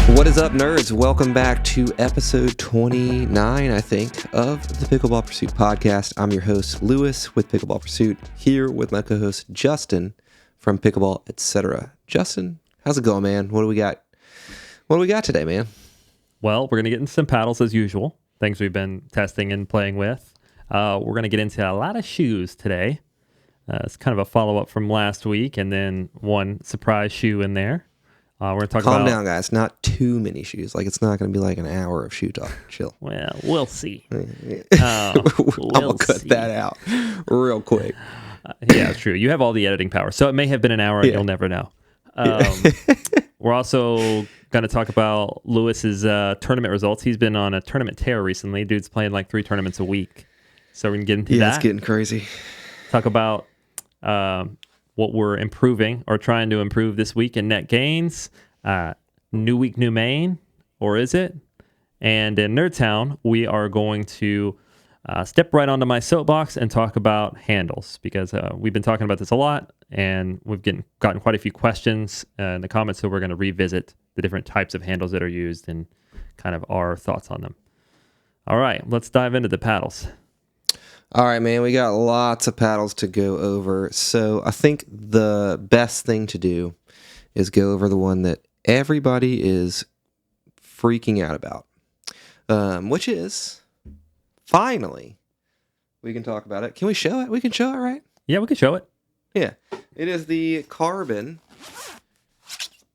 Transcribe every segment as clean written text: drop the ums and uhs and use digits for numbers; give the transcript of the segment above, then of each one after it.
What is up, nerds? Welcome back to episode 29, I think, of the Pickleball Pursuit podcast. I'm your host, Lewis, with Pickleball Pursuit, here with my co-host, Justin, from Pickleball, etc. Justin, how's it going, man? What do we got? What do we got today, man? Well, we're going to get into some paddles as usual, things we've been testing and playing with. We're going to get into a lot of shoes today. It's kind of a follow-up from last week, and then one surprise shoe in there. We're going to talk Calm about... down, guys. Not too many shoes. Like, it's not going to be like an hour of shoe talk. Chill. Well, we'll see. I'm going to cut that out real quick. Yeah, it's true. You have all the editing power, so it may have been an hour and you'll never know. We're also going to talk about Lewis's tournament results. He's been on a tournament tear recently. Dude's playing like 3 tournaments a week. So we're going to get into that. Yeah, it's getting crazy. Talk about what we're improving or trying to improve this week in net gains. New week, new main, or is it? And in NERDTOWN, we are going to step right onto my soapbox and talk about handles, because we've been talking about this a lot, and we've gotten quite a few questions in the comments, so we're going to revisit the different types of handles that are used and kind of our thoughts on them. All right, let's dive into the paddles. All right, man, we got lots of paddles to go over. So I think the best thing to do is go over the one that everybody is freaking out about, which is, finally, we can talk about it. Can we show it? We can show it, right? Yeah, we can show it. Yeah. It is the CRBN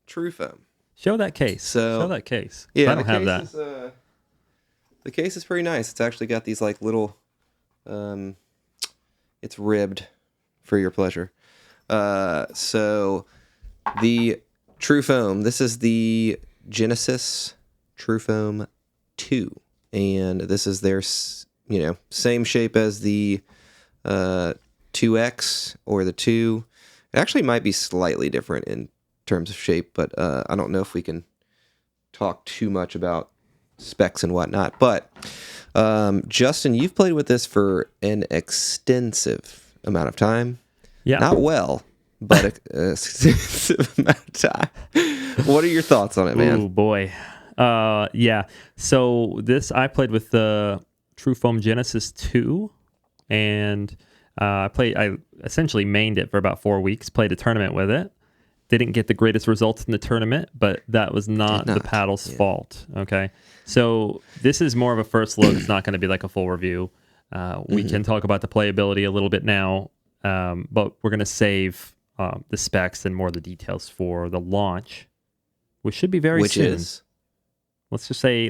Trufoam. Show that case. Show that case. Yeah, I don't have that. The case is pretty nice. It's actually got these like little... it's ribbed for your pleasure. So the Trufoam, this is the Genesis Trufoam 2, and this is their, same shape as the 2X or the 2. It actually might be slightly different in terms of shape, but I don't know if we can talk too much about specs and whatnot, but Justin, you've played with this for an extensive amount of time. Yeah. Not well, but an extensive amount of time. What are your thoughts on it, man? Oh, boy. Yeah. So I played with the Trufoam Genesis 2, and I essentially mained it for about 4 weeks, played a tournament with it. Didn't get the greatest results in the tournament, but that was not the paddle's fault. Okay. So this is more of a first look. It's not going to be like a full review. We can talk about the playability a little bit now, but we're going to save the specs and more of the details for the launch, which should be very soon. Let's just say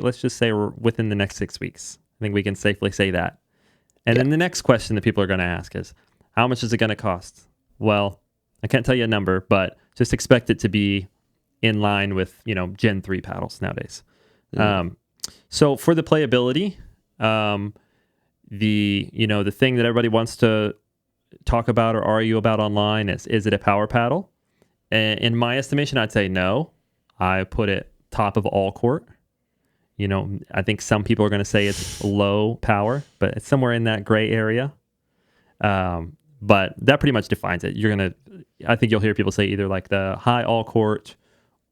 we're within the next 6 weeks. I think we can safely say that. And then the next question that people are going to ask is, how much is it going to cost? Well, I can't tell you a number, but just expect it to be in line with, Gen 3 paddles nowadays. So for the playability, the thing that everybody wants to talk about or argue about online is it a power paddle? In my estimation, I'd say no. I put it top of All Court. I think some people are going to say it's low power, but it's somewhere in that gray area. But that pretty much defines it. I think you'll hear people say either like the high All Court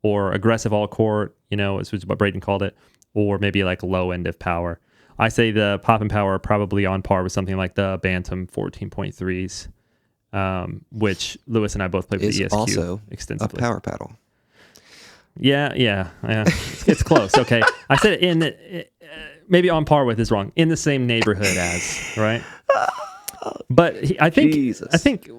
or aggressive All Court, which is what Braden called it, or maybe like low end of power. I say the pop and power are probably on par with something like the Bantam 14.3s, which Lewis and I both played with the ESQ also extensively. A power paddle. Yeah. It's close. Okay. I said maybe on par with is wrong. In the same neighborhood as, right? But I think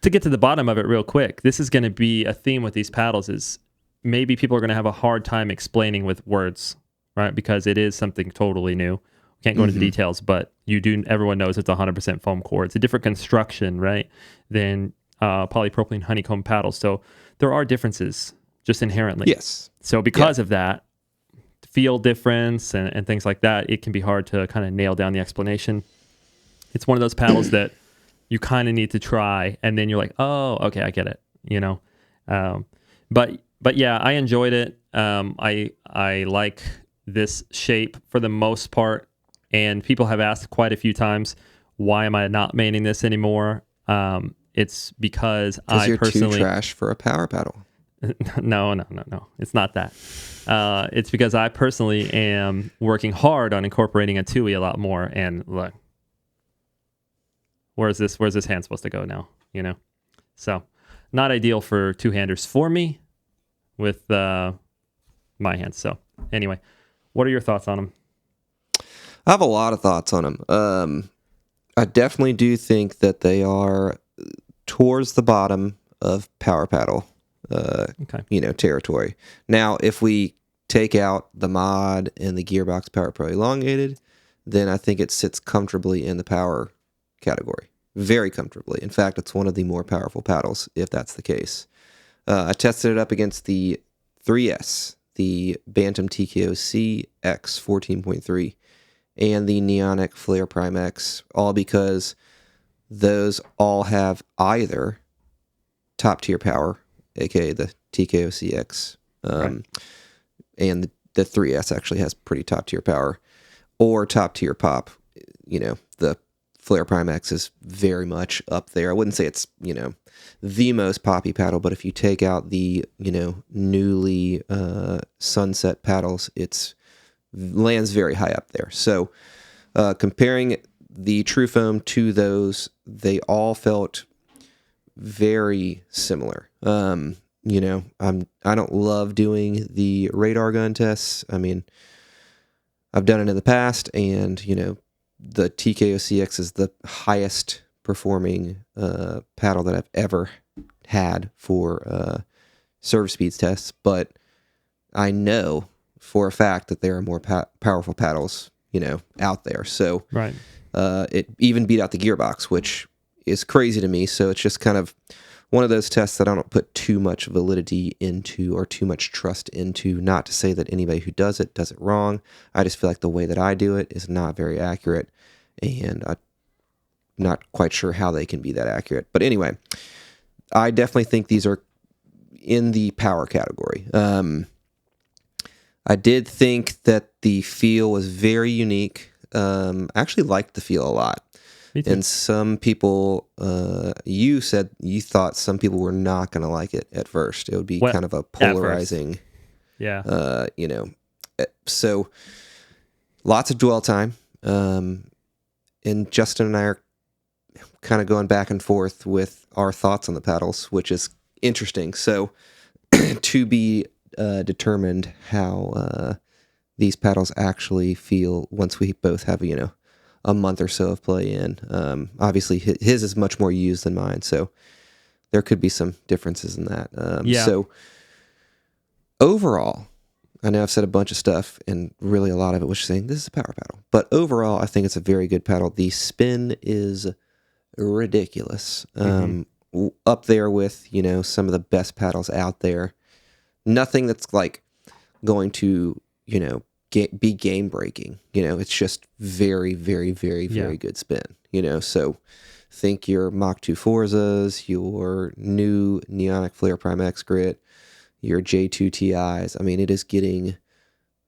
to get to the bottom of it real quick, this is going to be a theme with these paddles is maybe people are going to have a hard time explaining with words, right? Because it is something totally new. We can't go into the details, but everyone knows it's 100% foam core. It's a different construction, right, than polypropylene honeycomb paddles. So there are differences just inherently. Yes. So because of that, feel difference and things like that, it can be hard to kind of nail down the explanation. It's one of those paddles that you kind of need to try, and then you're like, oh, okay, I get it, But yeah, I enjoyed it. I like this shape for the most part, and people have asked quite a few times, why am I not maining this anymore? It's because I you're personally... too trash for a power paddle. No. It's not that. It's because I personally am working hard on incorporating a TUI a lot more. And look, where's this hand supposed to go now? So not ideal for two-handers for me with my hands. So anyway, what are your thoughts on them? I have a lot of thoughts on them. I definitely do think that they are towards the bottom of power paddle, territory. Now, if we take out the mod and the Gearbox Power Pro Elongated, then I think it sits comfortably in the power category. Very comfortably. In fact, it's one of the more powerful paddles, if that's the case. I tested it up against the 3S, the Bantam TKOC X 14.3, and the Neonic Flare Prime X, all because those all have either top tier power, aka the TKOC X, and the 3S actually has pretty top tier power, or top tier pop. The Flare Prime X is very much up there. I wouldn't say it's, the most poppy paddle, but if you take out the, newly sunset paddles, it's lands very high up there. So comparing the Trufoam to those, they all felt very similar. I don't love doing the radar gun tests. I mean, I've done it in the past, and the TKOCX is the highest performing paddle that I've ever had for serve speeds tests, but I know for a fact that there are more powerful paddles, out there. So right. It even beat out the Gearbox, which is crazy to me. So it's just kind of one of those tests that I don't put too much validity into or too much trust into. Not to say that anybody who does it wrong. I just feel like the way that I do it is not very accurate, and I'm not quite sure how they can be that accurate. But anyway, I definitely think these are in the power category. I did think that the feel was very unique. I actually liked the feel a lot. Me too. And some people, you said you thought some people were not going to like it at first. It would be kind of a polarizing. Yeah. So lots of dwell time. And Justin and I are kind of going back and forth with our thoughts on the paddles, which is interesting. So to be determined how these paddles actually feel once we both have a month or so of play in. Obviously his is much more used than mine, so there could be some differences in that. So overall, I know I've said a bunch of stuff, and really a lot of it was saying this is a power paddle, but overall I think it's a very good paddle. The spin is ridiculous. Up there with some of the best paddles out there. Nothing that's like going to be game breaking. It's just very, very, very, very good spin. So think your Mach 2 Forzas, your new Neonic Flare Prime X Grit, your J2 TIs. I mean, it is getting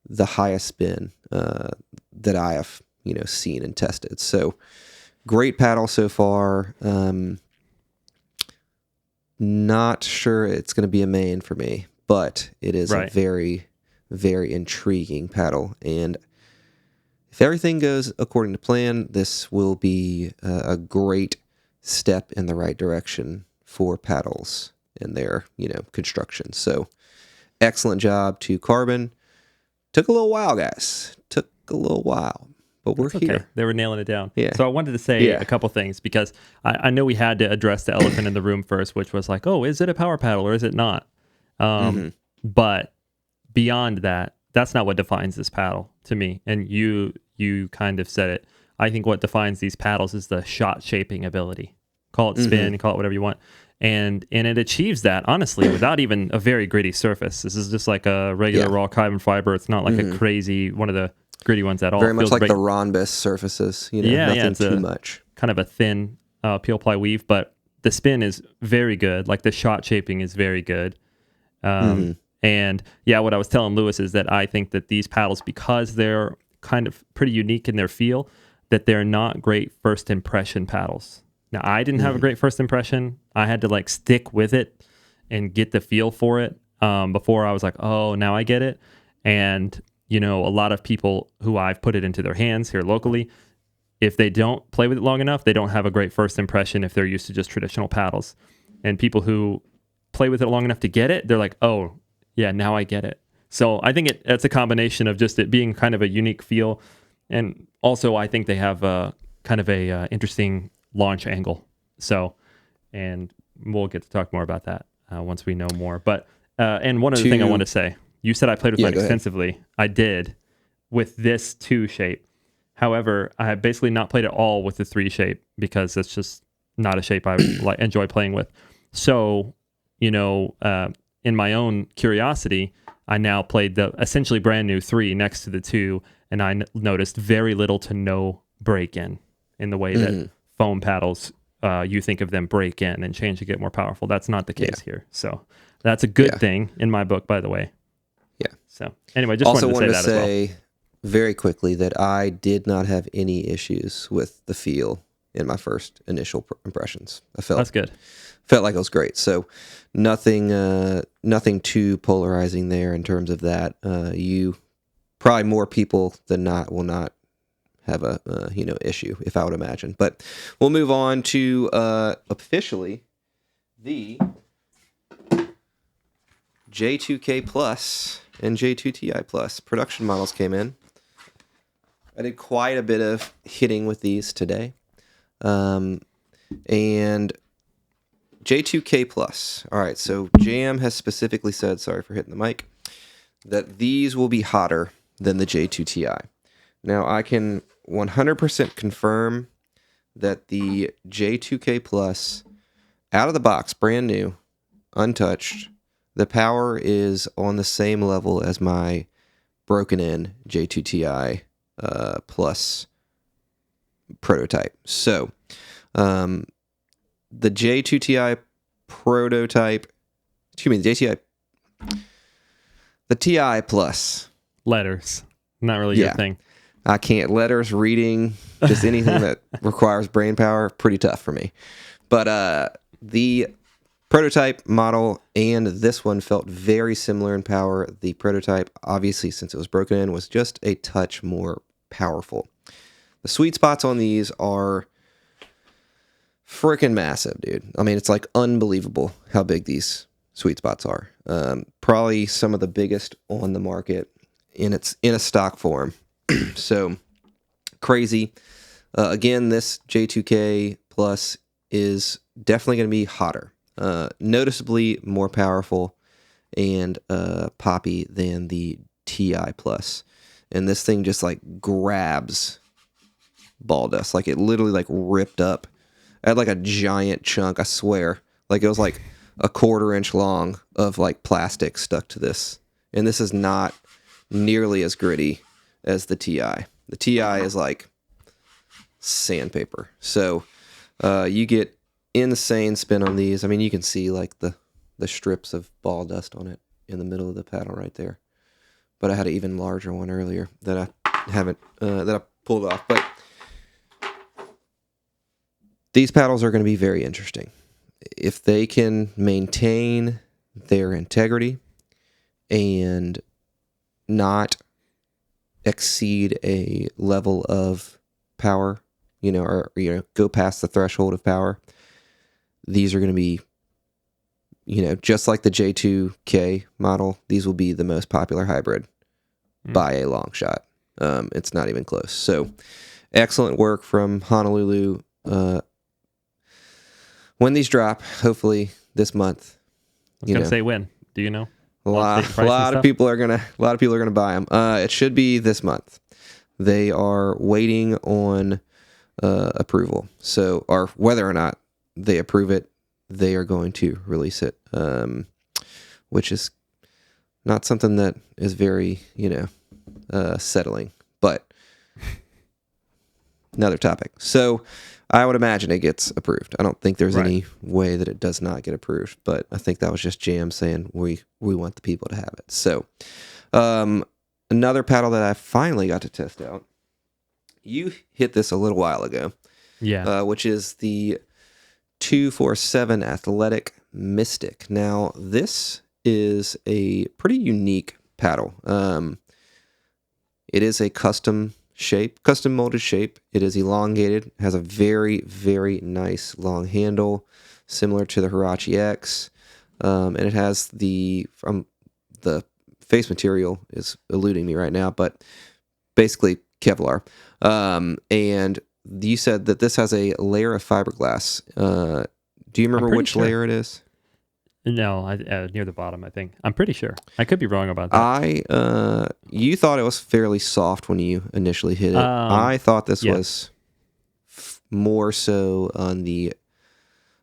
the highest spin that I have seen and tested. So great paddle so far. Not sure it's going to be a main for me, but it is a very, very intriguing paddle. And if everything goes according to plan, this will be a great step in the right direction for paddles and their, construction. So excellent job to Carbon. Took a little while, guys. Took a little while, but we're here. They were nailing it down. Yeah. So I wanted to say a couple things, because I know we had to address the elephant in the room first, which was like, oh, is it a power paddle or is it not? But beyond that, that's not what defines this paddle to me. And you kind of said it. I think what defines these paddles is the shot shaping ability. Call it spin, call it whatever you want. And it achieves that, honestly, without even a very gritty surface. This is just like a regular raw carbon fiber. It's not like a crazy, one of the gritty ones at all. Very much like the Ronbus surfaces. Nothing too much. Kind of a thin peel ply weave, but the spin is very good. Like the shot shaping is very good. And what I was telling Lewis is that I think that these paddles, because they're kind of pretty unique in their feel, that they're not great first impression paddles. Now, I didn't have a great first impression. I had to stick with it and get the feel for it. Before I was like, oh, now I get it. And, a lot of people who I've put it into their hands here locally, if they don't play with it long enough, they don't have a great first impression if they're used to just traditional paddles. And people who play with it long enough to get it, they're like, oh, yeah, now I get it. So I think it's a combination of just it being kind of a unique feel. And also I think they have kind of a interesting launch angle. So, and we'll get to talk more about that once we know more. But, and one other thing I want to say, you said I played with mine extensively. I did with this 2 shape. However, I have basically not played at all with the 3 shape because it's just not a shape I enjoy playing with. So, in my own curiosity, I now played the essentially brand new 3 next to the 2, and I noticed very little to no break-in the way that foam paddles, you think of them break in and change to get more powerful. That's not the case here. So that's a good thing in my book, by the way. Yeah. So anyway, just wanted to say that as well. Very quickly that I did not have any issues with the feel in my first initial impressions. That's good. Felt like it was great. So nothing too polarizing there in terms of that. Probably more people than not will not have a issue, if I would imagine. But we'll move on to officially the J2K Plus and J2TI Plus production models came in. I did quite a bit of hitting with these today. And J2K Plus. All right, so Jam has specifically said, sorry for hitting the mic, that these will be hotter than the J2TI. Now, I can 100% confirm that the J2K Plus, out of the box, brand new, untouched, the power is on the same level as my broken in J2TI Plus prototype. So, the J2TI prototype, the TI Plus. Letters, not really your thing. I can't. Letters, reading, just anything that requires brain power, pretty tough for me. But the prototype model and this one felt very similar in power. The prototype, obviously, since it was broken in, was just a touch more powerful. The sweet spots on these are freaking massive, dude. I mean, it's like unbelievable how big these sweet spots are. Probably some of the biggest on the market in a stock form. So crazy. Again, this J2K Plus is definitely going to be hotter. Noticeably more powerful and poppy than the TI Plus. And this thing just like grabs ball dust. Like it literally like ripped up. I had like a giant chunk, I swear. Like it was like a 1/4 inch long of like plastic stuck to this. And this is not nearly as gritty as the TI. The TI is like sandpaper. So you get insane spin on these. I mean, you can see like the strips of ball dust on it in the middle of the paddle right there. But I had an even larger one earlier that I haven't that I pulled off. But these paddles are going to be very interesting. If they can maintain their integrity and not exceed a level of power, or go past the threshold of power, these are going to be, just like the J2K model, these will be the most popular hybrid by a long shot. It's not even close. So excellent work from Honolulu. When these drop, hopefully this month. I was going to say when. Do you know? A lot of people are gonna buy them. It should be this month. They are waiting on approval. So, or whether or not they approve it, they are going to release it, which is not something that is very settling. But another topic. So, I would imagine it gets approved. I don't think there's any way that it does not get approved, but I think that was just Jam saying we want the people to have it. So another paddle that I finally got to test out, you hit this a little while ago, which is the 247 Athletic Mystic. Now, this is a pretty unique paddle. It is a custom molded shape. It is elongated, has a very, very nice long handle, similar to the Hirachi X. And it has the face material is eluding me right now, but basically Kevlar. And you said that this has a layer of fiberglass. Do you remember which layer it is? No, near the bottom, I think. I'm pretty sure. I could be wrong about that. You thought it was fairly soft when you initially hit it. I thought this was more so on the,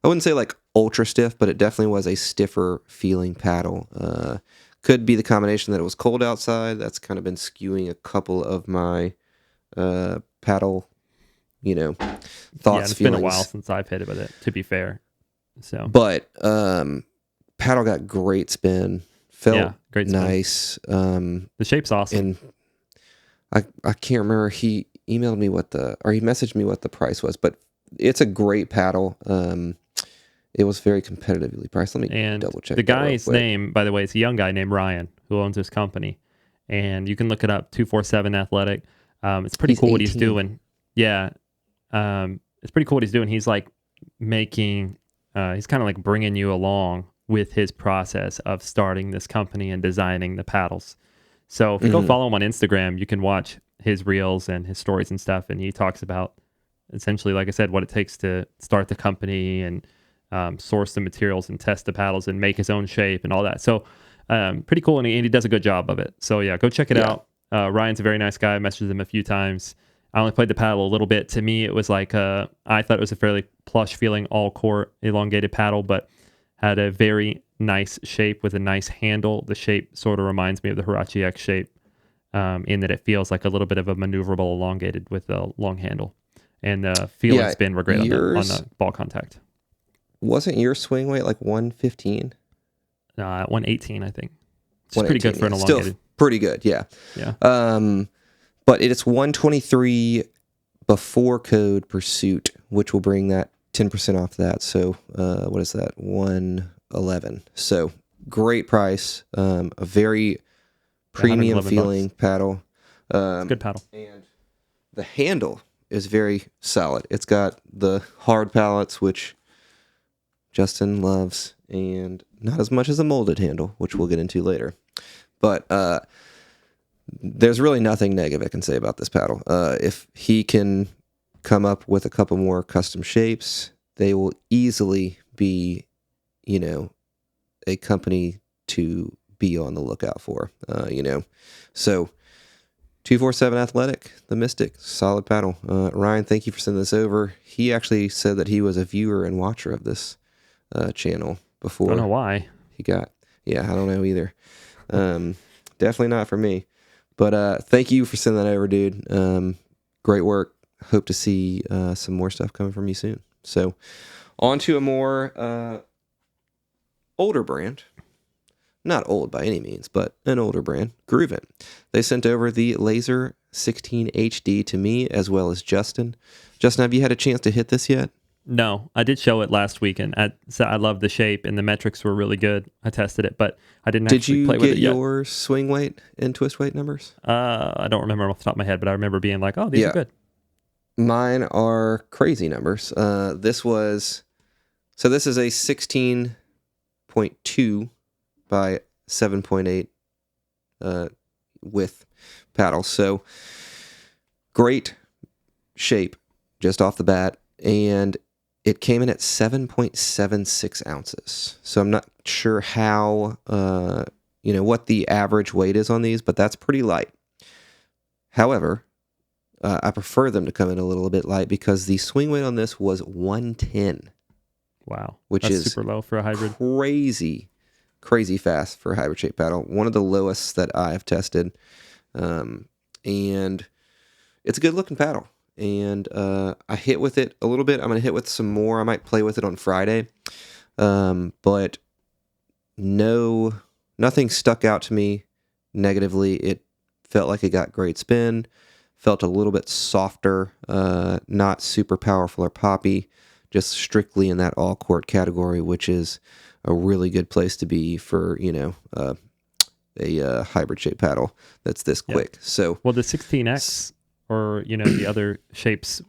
I wouldn't say like ultra stiff, but it definitely was a stiffer feeling paddle. Could be the combination that it was cold outside. That's kind of been skewing a couple of my paddle, thoughts, it's feelings. been a while since I've hit it with it, to be fair. So, but paddle got great spin. Felt great spin. Nice. The shape's awesome. And I can't remember. He emailed me he messaged me what the price was, but it's a great paddle. It was very competitively priced. Let me double check. The guy's name, by the way, is a young guy named Ryan who owns this company, and you can look it up. 247 Athletic. It's pretty cool 18. what he's doing. Yeah, it's pretty cool what he's doing. He's like making. He's kind of like bringing you along with his process of starting this company and designing the paddles. So if you go follow him on Instagram, you can watch his reels and his stories and stuff. And he talks about essentially, like I said, what it takes to start the company and source the materials and test the paddles and make his own shape and all that. So pretty cool. And he does a good job of it. So yeah, go check it out. Ryan's a very nice guy. I messaged him a few times. I only played the paddle a little bit. To me, it was like, I thought it was a fairly plush feeling all court elongated paddle, but had a very nice shape with a nice handle. The shape sort of reminds me of the Hirachi X shape in that it feels like a little bit of a maneuverable elongated with a long handle. And the feel and spin were great on the ball contact. Wasn't your swing weight like 115? 118, I think. It's pretty good for an elongated. Still pretty good, yeah. Yeah. But it's 123 before code pursuit, which will bring that 10% off that. So what is that? 111. So great price. A very premium feeling paddle. It's a good paddle. And the handle is very solid. It's got the hard pallets, which Justin loves, and not as much as a molded handle, which we'll get into later. But there's really nothing negative I can say about this paddle. If he can come up with a couple more custom shapes, they will easily be, a company to be on the lookout for, So 247 Athletic, the Mystic, solid paddle. Ryan, thank you for sending this over. He actually said that he was a viewer and watcher of this channel before. I don't know why. I don't know either. Definitely not for me. But thank you for sending that over, dude. Great work. Hope to see some more stuff coming from you soon. So on to a more older brand. Not old by any means, but an older brand, GRUVN. They sent over the LAZR 16 HD to me as well as Justin. Justin, have you had a chance to hit this yet? No, I did show it last week, and I love the shape, and the metrics were really good. I tested it, but I didn't actually play with it yet. Did you get your swing weight and twist weight numbers? I don't remember off the top of my head, but I remember being like, oh, these are good. Mine are crazy numbers. This is a 16.2 by 7.8 width paddle. So great shape just off the bat, and it came in at 7.76 ounces. So I'm not sure how, what the average weight is on these, but that's pretty light. However, I prefer them to come in a little bit light because the swing weight on this was 110. Wow. Which is super low for a hybrid. Crazy fast for a hybrid shape paddle. One of the lowest that I've tested. And it's a good looking paddle. And I hit with it a little bit. I'm going to hit with some more. I might play with it on Friday. But nothing stuck out to me negatively. It felt like it got great spin. Felt a little bit softer, not super powerful or poppy, just strictly in that all court category, which is a really good place to be for, a hybrid shape paddle that's this quick. So, well, the 16X or, the other shapes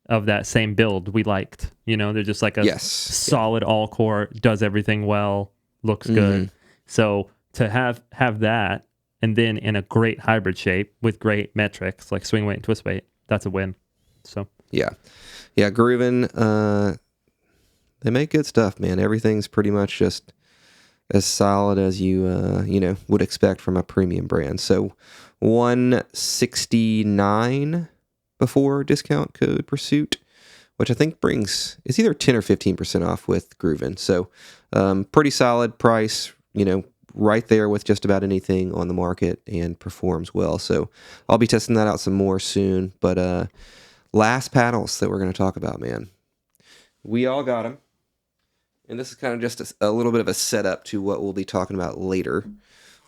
of that same build we liked. They're just like a solid all court, does everything well, looks good. So to have that and then in a great hybrid shape with great metrics like swing weight and twist weight, that's a win. So yeah, GRUVN, they make good stuff, man. Everything's pretty much just as solid as you would expect from a premium brand. So 169 before discount code Pursuit, which I think is either 10 or 15% off with GRUVN. So pretty solid price, right there with just about anything on the market, and performs well. So I'll be testing that out some more soon. But last paddles that we're going to talk about, man. We all got them. And this is kind of just a little bit of a setup to what we'll be talking about later.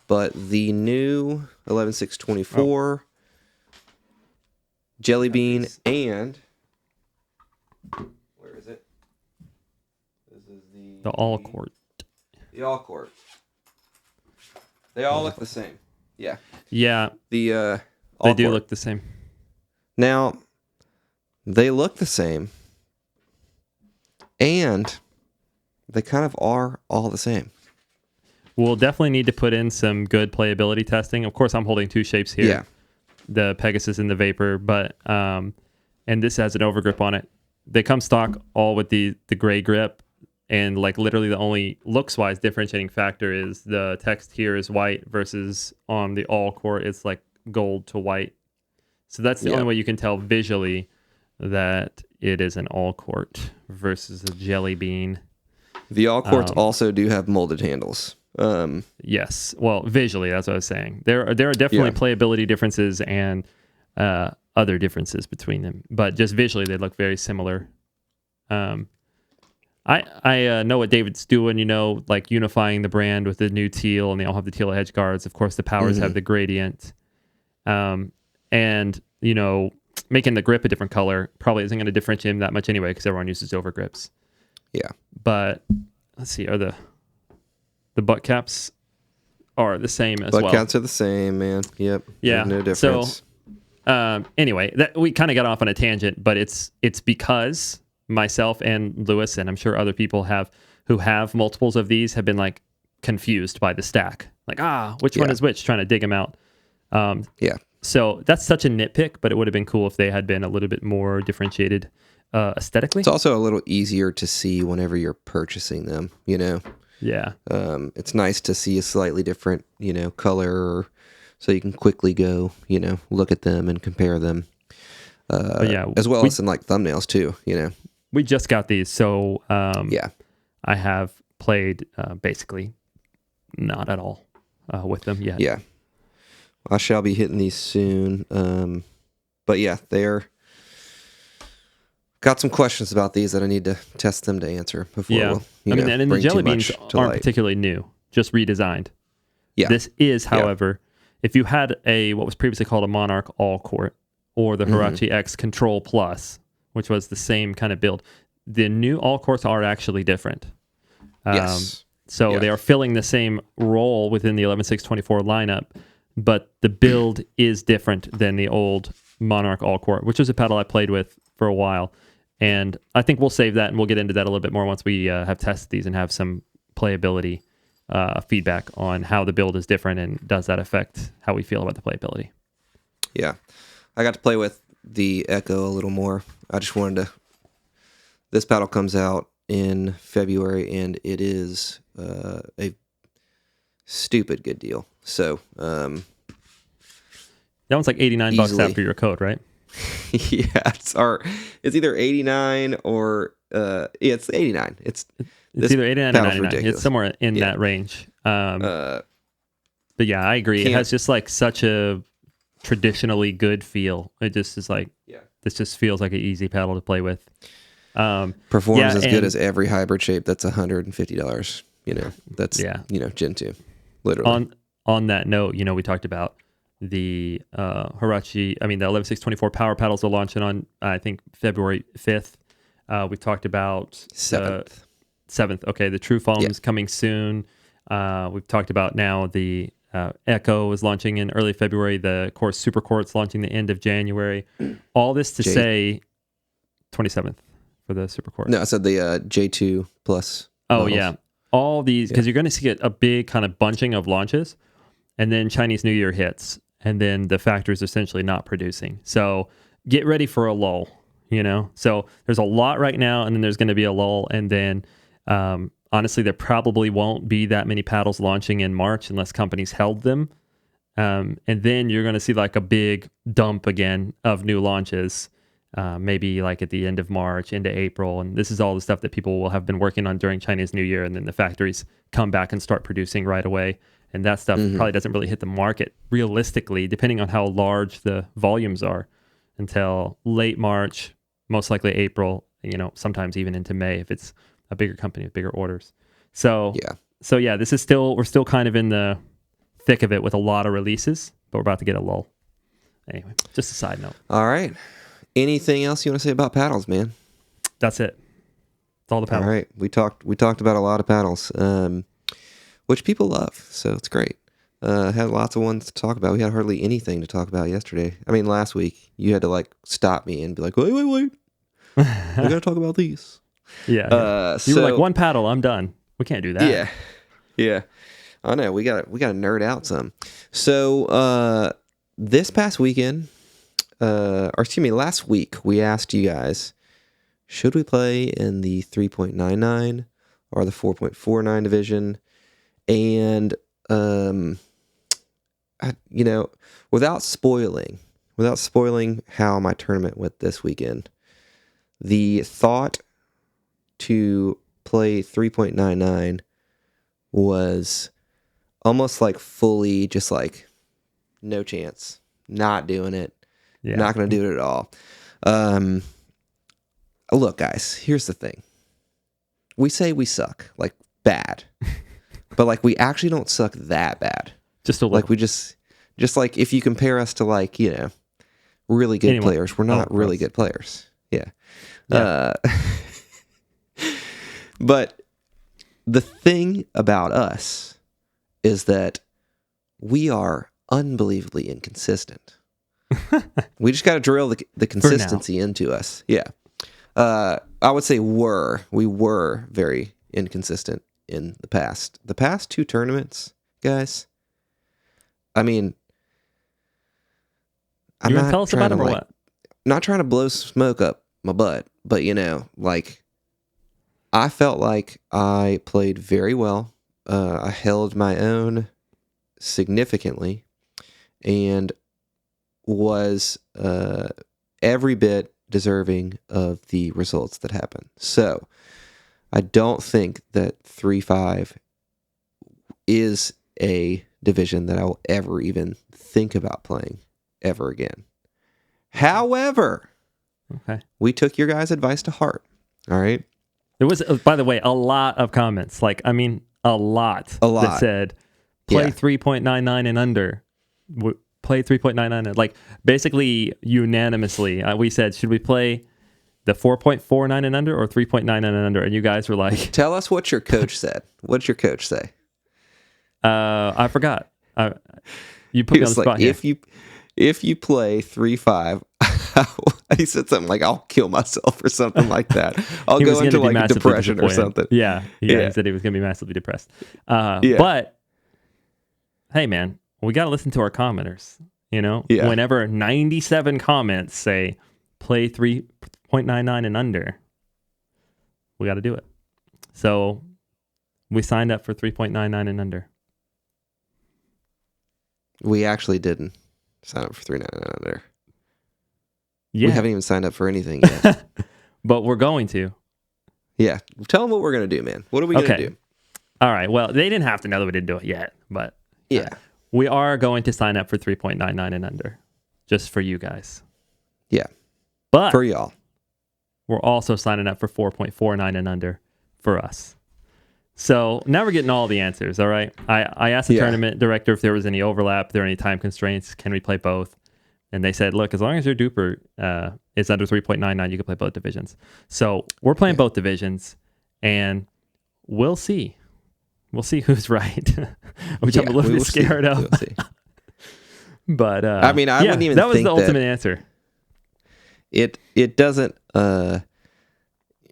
But the new 11.624 JellyBean and... Where is it? This is the All Court. The All Court. They all look the same. Yeah. Yeah. The All They do Court. Look the same. Now, they look the same. And they kind of are all the same. We'll definitely need to put in some good playability testing. Of course, I'm holding two shapes here. Yeah. The Pegasus and the Vapor, but and this has an overgrip on it. They come stock all with the gray grip, and like literally the only looks-wise differentiating factor is the text here is white versus on the All Court it's like gold to white. So that's the only way you can tell visually that it is an All Court versus a JellyBean. The All Courts also do have molded handles. Yes. Well, visually, that's what I was saying. There are definitely playability differences and other differences between them, but just visually, they look very similar. I know what David's doing, like unifying the brand with the new teal, and they all have the teal edge guards. Of course, the powers have the gradient. And, making the grip a different color probably isn't going to differentiate them that much anyway, because everyone uses overgrips. Yeah. But let's see, are the butt caps are the same as well. Butt caps are the same, man. Yep. Yeah. There's no difference. So, anyway, we kind of got off on a tangent, but it's because myself and Lewis, and I'm sure other people who have multiples of these, have been like confused by the stack. Like, which one is which? Trying to dig them out. Yeah. So that's such a nitpick, but it would have been cool if they had been a little bit more differentiated aesthetically. It's also a little easier to see whenever you're purchasing them, Yeah. It's nice to see a slightly different, color, so you can quickly go, look at them and compare them. As well as in like thumbnails too, We just got these, so yeah. I have played basically not at all with them yet. Yeah. I shall be hitting these soon. But yeah, they're got some questions about these that I need to test them to answer before we'll, and the JellyBeans aren't particularly new, just redesigned. Yeah. This is, however, if you had what was previously called a Monarch All Court or the Hirachi X Control Plus, which was the same kind of build, the new All Courts are actually different. Yes. So they are filling the same role within the 11.624 lineup, but the build is different than the old Monarch All Court, which was a paddle I played with for a while. And I think we'll save that, and we'll get into that a little bit more once we have tested these and have some playability feedback on how the build is different and does that affect how we feel about the playability. Yeah. I got to play with the Echo a little more. I just wanted to... This paddle comes out in February, and it is a stupid good deal. So... that one's like $89 after your code, right? Yeah, it's either 89 or it's 89. It's either 89 or 99. Ridiculous. It's somewhere in that range. But yeah, I agree. It has just like such a traditionally good feel. It just is like this just feels like an easy paddle to play with. Performs as good as every hybrid shape that's $150. That's Gen 2. Literally. On that note, we talked about the Hirachi, the 11.624 power paddles are launching on, I think, February 5th. We've talked about 7th. 7th. Okay, the Trufoam is coming soon. We've talked about now the Echo is launching in early February. The course Super Court's launching the end of January. All this to say 27th for the Super Court. No, I said the J2 Plus. Oh, models. yeah. All these, because you're going to see a big kind of bunching of launches, and then Chinese New Year hits, and then the factory's essentially not producing. So get ready for a lull, So there's a lot right now, and then there's going to be a lull, and then honestly, there probably won't be that many paddles launching in March unless companies held them. And then you're going to see like a big dump again of new launches, maybe like at the end of March into April. And this is all the stuff that people will have been working on during Chinese New Year. And then the factories come back and start producing right away. And that stuff probably doesn't really hit the market realistically, depending on how large the volumes are, until late March, most likely April, sometimes even into May if it's a bigger company with bigger orders. So yeah, this is we're still kind of in the thick of it with a lot of releases, but we're about to get a lull. Anyway, just a side note. All right. Anything else you want to say about paddles, man? That's it. It's all the paddles. All right. We talked about a lot of paddles, which people love, so it's great. Had lots of ones to talk about. We had hardly anything to talk about yesterday. I mean, last week you had to stop me and be like, wait. We got to talk about these. Yeah. You were like, one paddle, I'm done. We can't do that. Yeah. I know. We got to nerd out some. So this past weekend, last week, we asked you guys, should we play in the 3.99 or the 4.49 division? And without spoiling how my tournament went this weekend, the thought to play 3.99 was almost like fully just like no chance, not doing it, not going to do it at all. Look, guys, here's the thing. We say we suck, like bad, but like we actually don't suck that bad. Just a little. Like we just like if you compare us to like, really good players, we're not really good players. Yeah. But the thing about us is that we are unbelievably inconsistent. We just got to drill the consistency into us. Yeah. I would say we were very inconsistent in the past. The past two tournaments, guys, I mean, I'm not tell us about them or what? Not trying to blow smoke up my butt, but I felt like I played very well. I held my own significantly and was every bit deserving of the results that happened. So I don't think that 3-5 is a division that I will ever even think about playing ever again. However, we took your guys' advice to heart. All right. There was, by the way, a lot of comments. A lot that said, play 3.99 and under. Play 3.99 and basically unanimously. We said, should we play the 4.49 and under or 3.99 and under? And you guys were like, tell us what your coach said. What's your coach say? I forgot. You put me on the spot here. If you play 3-5, he said something like, I'll kill myself or something like that. I'll go into a depression or something. Yeah. He said he was going to be massively depressed. But hey, man, we got to listen to our commenters. Whenever 97 comments say play 3.99 and under, we got to do it. So we signed up for 3.99 and under. We actually didn't sign up for 3.99 and under. Yeah. We haven't even signed up for anything yet. But we're going to. Yeah. Tell them what we're going to do, man. What are we going to do? All right. Well, they didn't have to know that we didn't do it yet, but we are going to sign up for 3.99 and under, just for you guys. Yeah. But for y'all. We're also signing up for 4.49 and under for us. So now we're getting all the answers, all right? I asked the tournament director if there was any overlap, if there are any time constraints, can we play both? And they said, look, as long as your duper is under 3.99, you can play both divisions. So we're playing both divisions. And we'll see. We'll see who's right, which I'm a little bit scared of. We'll see. But I mean, I wouldn't even that was think the ultimate answer. It doesn't.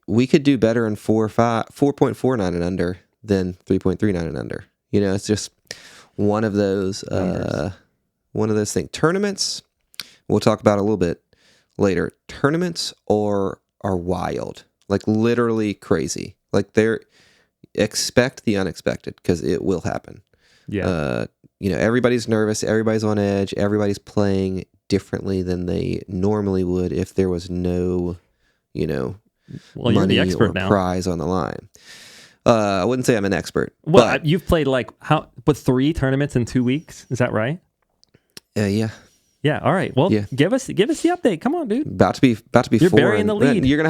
We could do better in 4.49 and under than 3.39 and under. You know, it's just one of those things. Tournaments, we'll talk about a little bit later. Tournaments are wild, like literally crazy. Like expect the unexpected because it will happen. Yeah. You know, everybody's nervous, everybody's on edge, everybody's playing differently than they normally would if there was no, you know, money you're the expert or now. Prize on the line. I wouldn't say I'm an expert. Well, but, you've played like 3 tournaments in 2 weeks. Is that right? Yeah. Yeah. All right. Well, give us the update. Come on, dude. About to be You're 4. burying the lead. You're gonna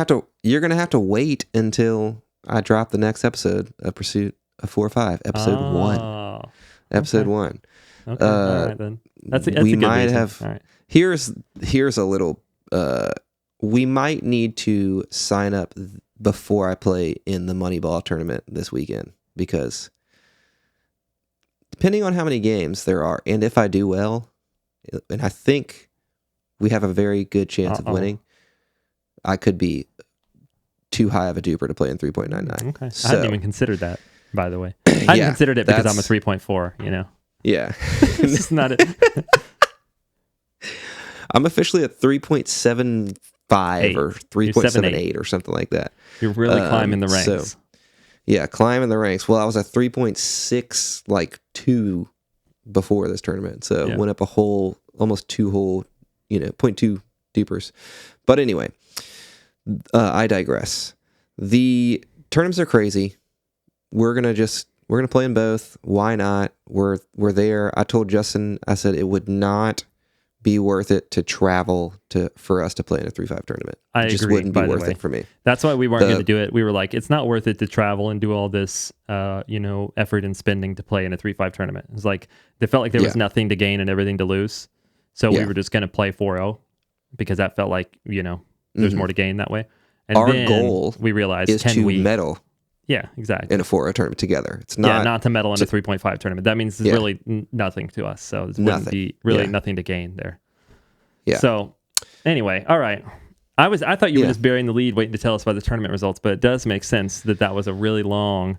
have to wait until I drop the next episode of Pursuit of 4-5, episode 1. Episode 1. Okay. All right then. That's a we good might reason. have. All right. Here's a little. We might need to sign up before I play in the Moneyball tournament this weekend because depending on how many games there are and if I do well, and I think we have a very good chance of winning, I could be too high of a duper to play in 3.99. Okay. So, I hadn't even considered that, by the way. I hadn't considered it because I'm a 3.4, you know. Yeah. It's just not it. I'm officially at 3.75 or 3.78 or something like that. You're really climbing the ranks. So, yeah, climbing the ranks. Well, I was at 3.6, like 2 before this tournament. So went up almost 2 whole, 0.2 dupers. But anyway, I digress. The tournaments are crazy. We're gonna play in both. Why not? We're there. I told Justin, I said it would not be worth it to travel for us to play in a 3-5 tournament. It just wouldn't be worth it for me. That's why we weren't going to do it. We were like, it's not worth it to travel and do all this, effort and spending to play in a 3-5 tournament. It was like, they felt like there was nothing to gain and everything to lose. So we were just going to play 4-0 because that felt like, there's more to gain that way. And our then goal we realized, is to medal. Yeah, exactly. In a 4-0 tournament together. It's not to medal in a 3.5 tournament. That means it's really nothing to us. So it wouldn't be really nothing to gain there. Yeah. So anyway, all right. I thought you were just burying the lead, waiting to tell us about the tournament results, but it does make sense that was a really long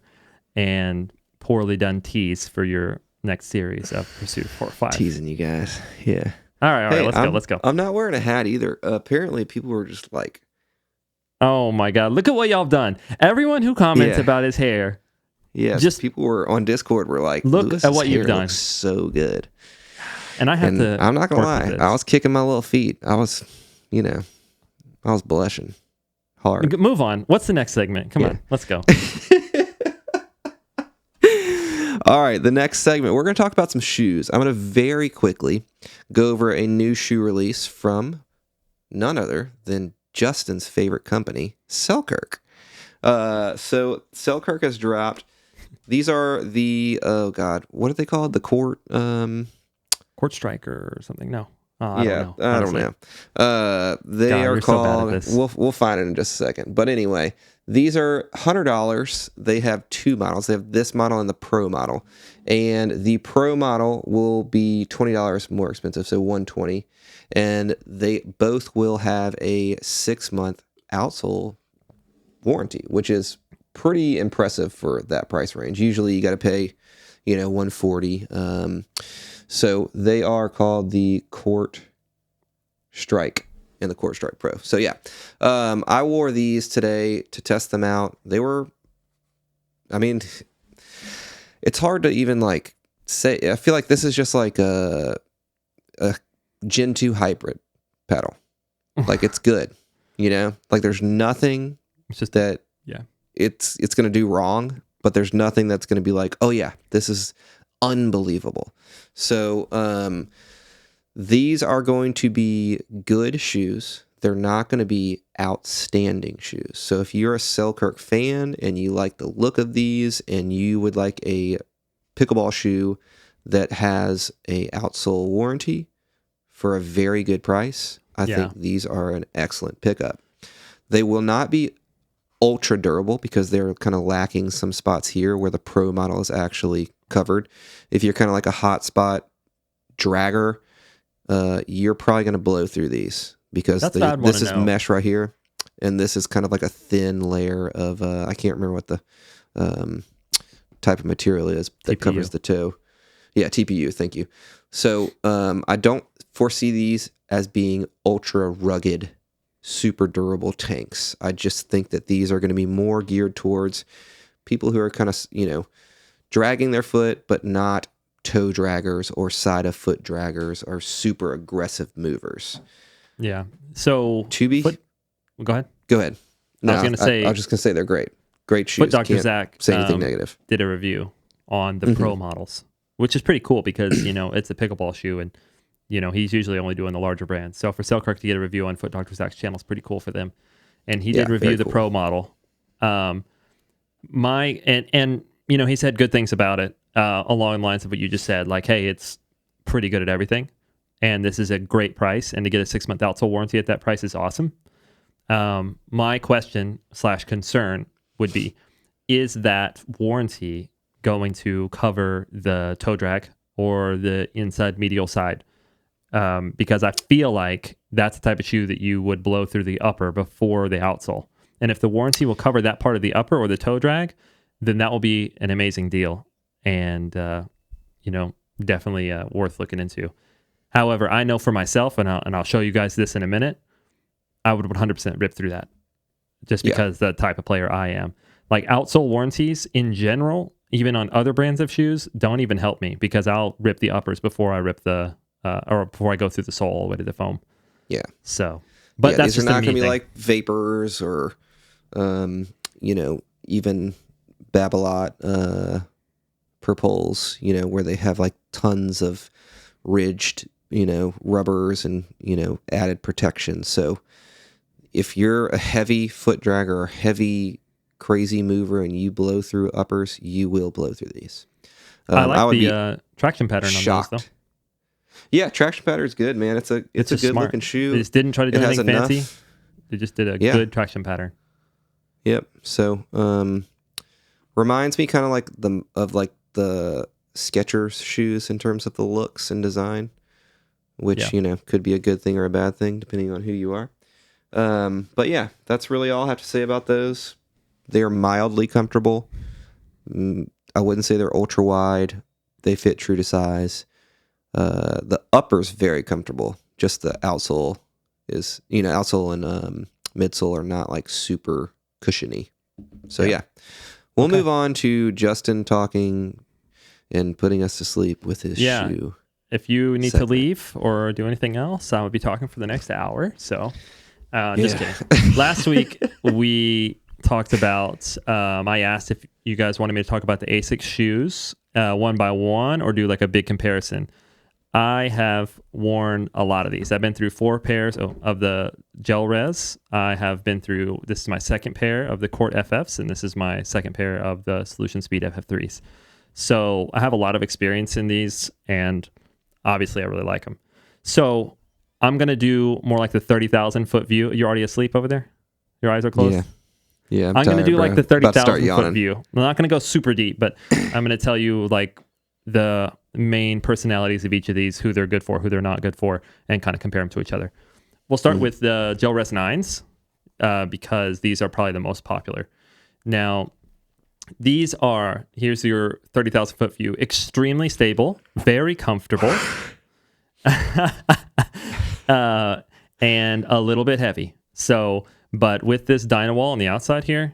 and poorly done tease for your next series of Pursuit 4-5. Teasing you guys. Yeah. All right, let's go. I'm not wearing a hat either. Apparently people were just like, oh my God, look at what y'all have done. Everyone who comments about his hair. Yeah, just people were on Discord were like, look at what you've done. Looks so good. And I have to. I'm not gonna lie, I was kicking my little feet. I was blushing hard. Move on. What's the next segment? Come on, let's go. All right, the next segment, we're going to talk about some shoes. I'm going to very quickly go over a new shoe release from none other than Justin's favorite company, Selkirk. So Selkirk has dropped. These are the what are they called? The Courtstrike or something? No. I don't know. They are called. So we'll find it in just a second. But anyway, these are $100. They have 2 models. They have this model and the Pro model, and the Pro model will be $20 more expensive, so $120. And they both will have a 6-month outsole warranty, which is pretty impressive for that price range. Usually, you got to pay, $140. So they are called the Courtstrike and the Courtstrike Pro. So yeah, I wore these today to test them out. They were, it's hard to even say. I feel like this is just like a Gen 2 hybrid paddle. Like it's good, like there's nothing. It's just that it's going to do wrong, but there's nothing that's going to be like, oh yeah, this is unbelievable. So these are going to be good shoes. They're not going to be outstanding shoes. So if you're a Selkirk fan and you like the look of these and you would like a pickleball shoe that has a outsole warranty for a very good price, I think these are an excellent pickup. They will not be ultra durable because they're kind of lacking some spots here where the Pro model is actually covered. If you're kind of like a hot spot dragger, you're probably going to blow through these because this is mesh right here, and this is kind of like a thin layer of I can't remember what the type of material is that TPU. covers the toe. Yeah, TPU. Thank you. So I don't foresee these as being ultra rugged, super durable tanks. I just think that these are going to be more geared towards people who are kind of, dragging their foot, but not toe draggers or side of foot draggers or super aggressive movers. Yeah. So go ahead. Go ahead. No, I was going to say, I was just going to say they're great. Great shoes. Foot Dr. Zach say anything negative. Did a review on the Pro models, which is pretty cool because, it's a pickleball shoe and, he's usually only doing the larger brands. So for Selkirk to get a review on Foot Dr. Zach's channel is pretty cool for them. And he did review the Pro model. He said good things about it along the lines of what you just said. Like, hey, it's pretty good at everything. And this is a great price. And to get a 6-month outsole warranty at that price is awesome. My question / concern would be, is that warranty going to cover the toe drag or the inside medial side? Because I feel like that's the type of shoe that you would blow through the upper before the outsole. And if the warranty will cover that part of the upper or the toe drag, then that will be an amazing deal and, definitely worth looking into. However, I know for myself, and I'll show you guys this in a minute, I would 100% rip through that just because the type of player I am. Like outsole warranties in general, even on other brands of shoes, don't even help me because I'll rip the uppers before I rip or before I go through the sole all the way to the foam. Yeah. So, but that's these are not going to be like Vapors or, even Babolat Purples, where they have like tons of ridged, rubbers and, added protection. So if you're a heavy foot dragger or heavy crazy mover and you blow through uppers, you will blow through these. I like the traction pattern on those though. Yeah, traction pattern is good, man. It's a good smart looking shoe. They just didn't try to do anything fancy. They just did a good traction pattern. Yep. So, reminds me kind of like the Skechers shoes in terms of the looks and design, which could be a good thing or a bad thing depending on who you are. But yeah, that's really all I have to say about those. They are mildly comfortable. I wouldn't say they're ultra wide. They fit true to size. The upper's very comfortable. Just the outsole is, outsole and midsole are not like super cushiony. So yeah, we'll move on to Justin talking and putting us to sleep with his shoe. If you need to leave or do anything else, I would be talking for the next hour. So just kidding. Last week we talked about, I asked if you guys wanted me to talk about the Asics shoes one by one or do like a big comparison. I have worn a lot of these. I've been through 4 pairs of the Gel Res. I have been through, this is my second pair of the Court FFs, and this is my second pair of the Solution Speed FF3s. So I have a lot of experience in these, and obviously I really like them. So I'm going to do more like the 30,000 foot view. You're already asleep over there? Your eyes are closed? Yeah, I'm going to do like the 30,000 foot view. I'm not going to go super deep, but I'm going to tell you like the main personalities of each of these, who they're good for, who they're not good for, and kind of compare them to each other. We'll start with the Gel Res 9s because these are probably the most popular. Now, here's your 30,000 foot view, extremely stable, very comfortable, and a little bit heavy. So, but with this Dynawall on the outside here,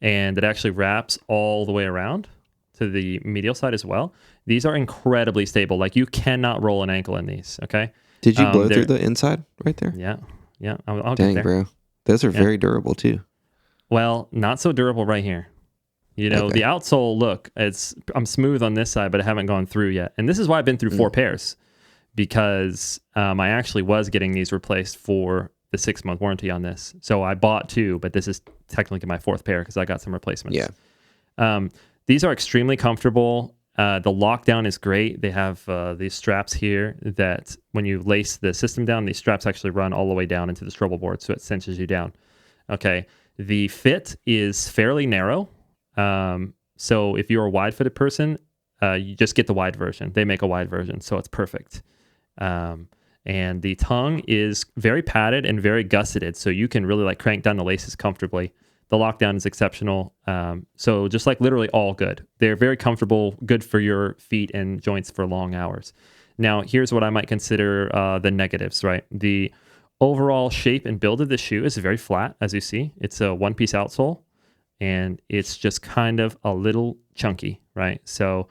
and it actually wraps all the way around to the medial side as well, these are incredibly stable. Like you cannot roll an ankle in these, okay? Did you blow through the inside right there? Yeah. I'll Dang, get there. bro. Those are very durable too. Well, not so durable right here. The outsole, look, I'm smooth on this side, but I haven't gone through yet. And this is why I've been through 4 pairs, because I actually was getting these replaced for the 6-month warranty on this. So I bought 2, but this is technically my 4th pair because I got some replacements. Yeah. These are extremely comfortable. The lockdown is great. They have these straps here that when you lace the system down, these straps actually run all the way down into the strobel board, so it cinches you down. Okay. The fit is fairly narrow. So if you're a wide-footed person, you just get the wide version. They make a wide version, so it's perfect. And the tongue is very padded and very gusseted, so you can really like crank down the laces comfortably. The lockdown is exceptional. So just like literally all good. They're very comfortable, good for your feet and joints for long hours. Now, here's what I might consider the negatives, right? The overall shape and build of the shoe is very flat, as you see. It's a one-piece outsole, and it's just kind of a little chunky, right? So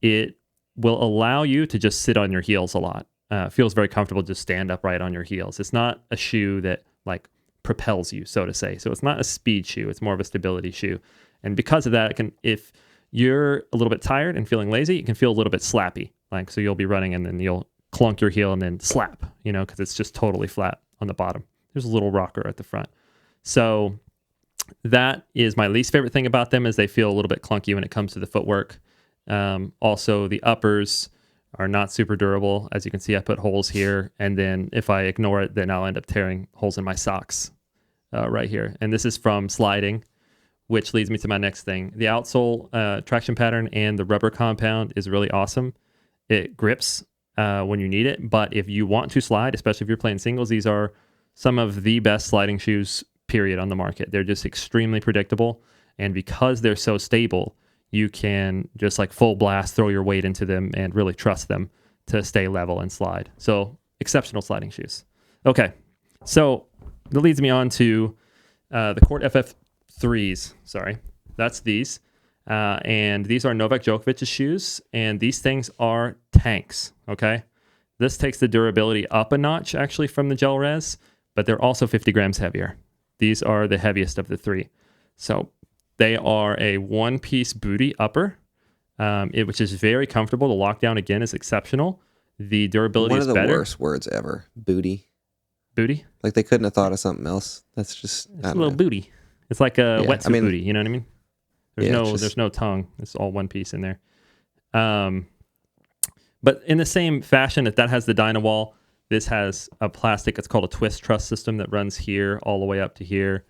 it will allow you to just sit on your heels a lot. Feels very comfortable to stand upright on your heels. It's not a shoe that like propels you, so to say. So it's not a speed shoe. It's more of a stability shoe. And because of that, it can, if you're a little bit tired and feeling lazy, it can feel a little bit slappy. Like, so you'll be running and then you'll clunk your heel and then slap, you know, because it's just totally flat on the bottom. There's a little rocker at the front. So that is my least favorite thing about them, is they feel a little bit clunky when it comes to the footwork. Also, the uppers are not super durable. As you can see, I put holes here, and then if I ignore it, then I'll end up tearing holes in my socks right here. And this is from sliding, which leads me to my next thing. The outsole traction pattern and the rubber compound is really awesome. It grips when you need it, but if you want to slide, especially if you're playing singles, these are some of the best sliding shoes, period, on the market. They're just extremely predictable, and because they're so stable, you can just like full blast throw your weight into them and really trust them to stay level and slide. So exceptional sliding shoes. Okay, so that leads me on to the Court FF3s. Sorry, that's these. And these are Novak Djokovic's shoes, and these things are tanks, okay? This takes the durability up a notch, actually, from the Gel Res, but they're also 50 grams heavier. These are the heaviest of the three. So they are a one-piece booty upper, which is very comfortable. The lockdown, again, is exceptional. The durability is better. One of the worst words ever, booty. Booty? Like they couldn't have thought of something else. That's just... It's a little booty. It's like a wetsuit booty, you know what I mean? There's no tongue. It's all one piece in there. But in the same fashion that has the Dynawall, this has a plastic. It's called a twist truss system that runs here all the way up to here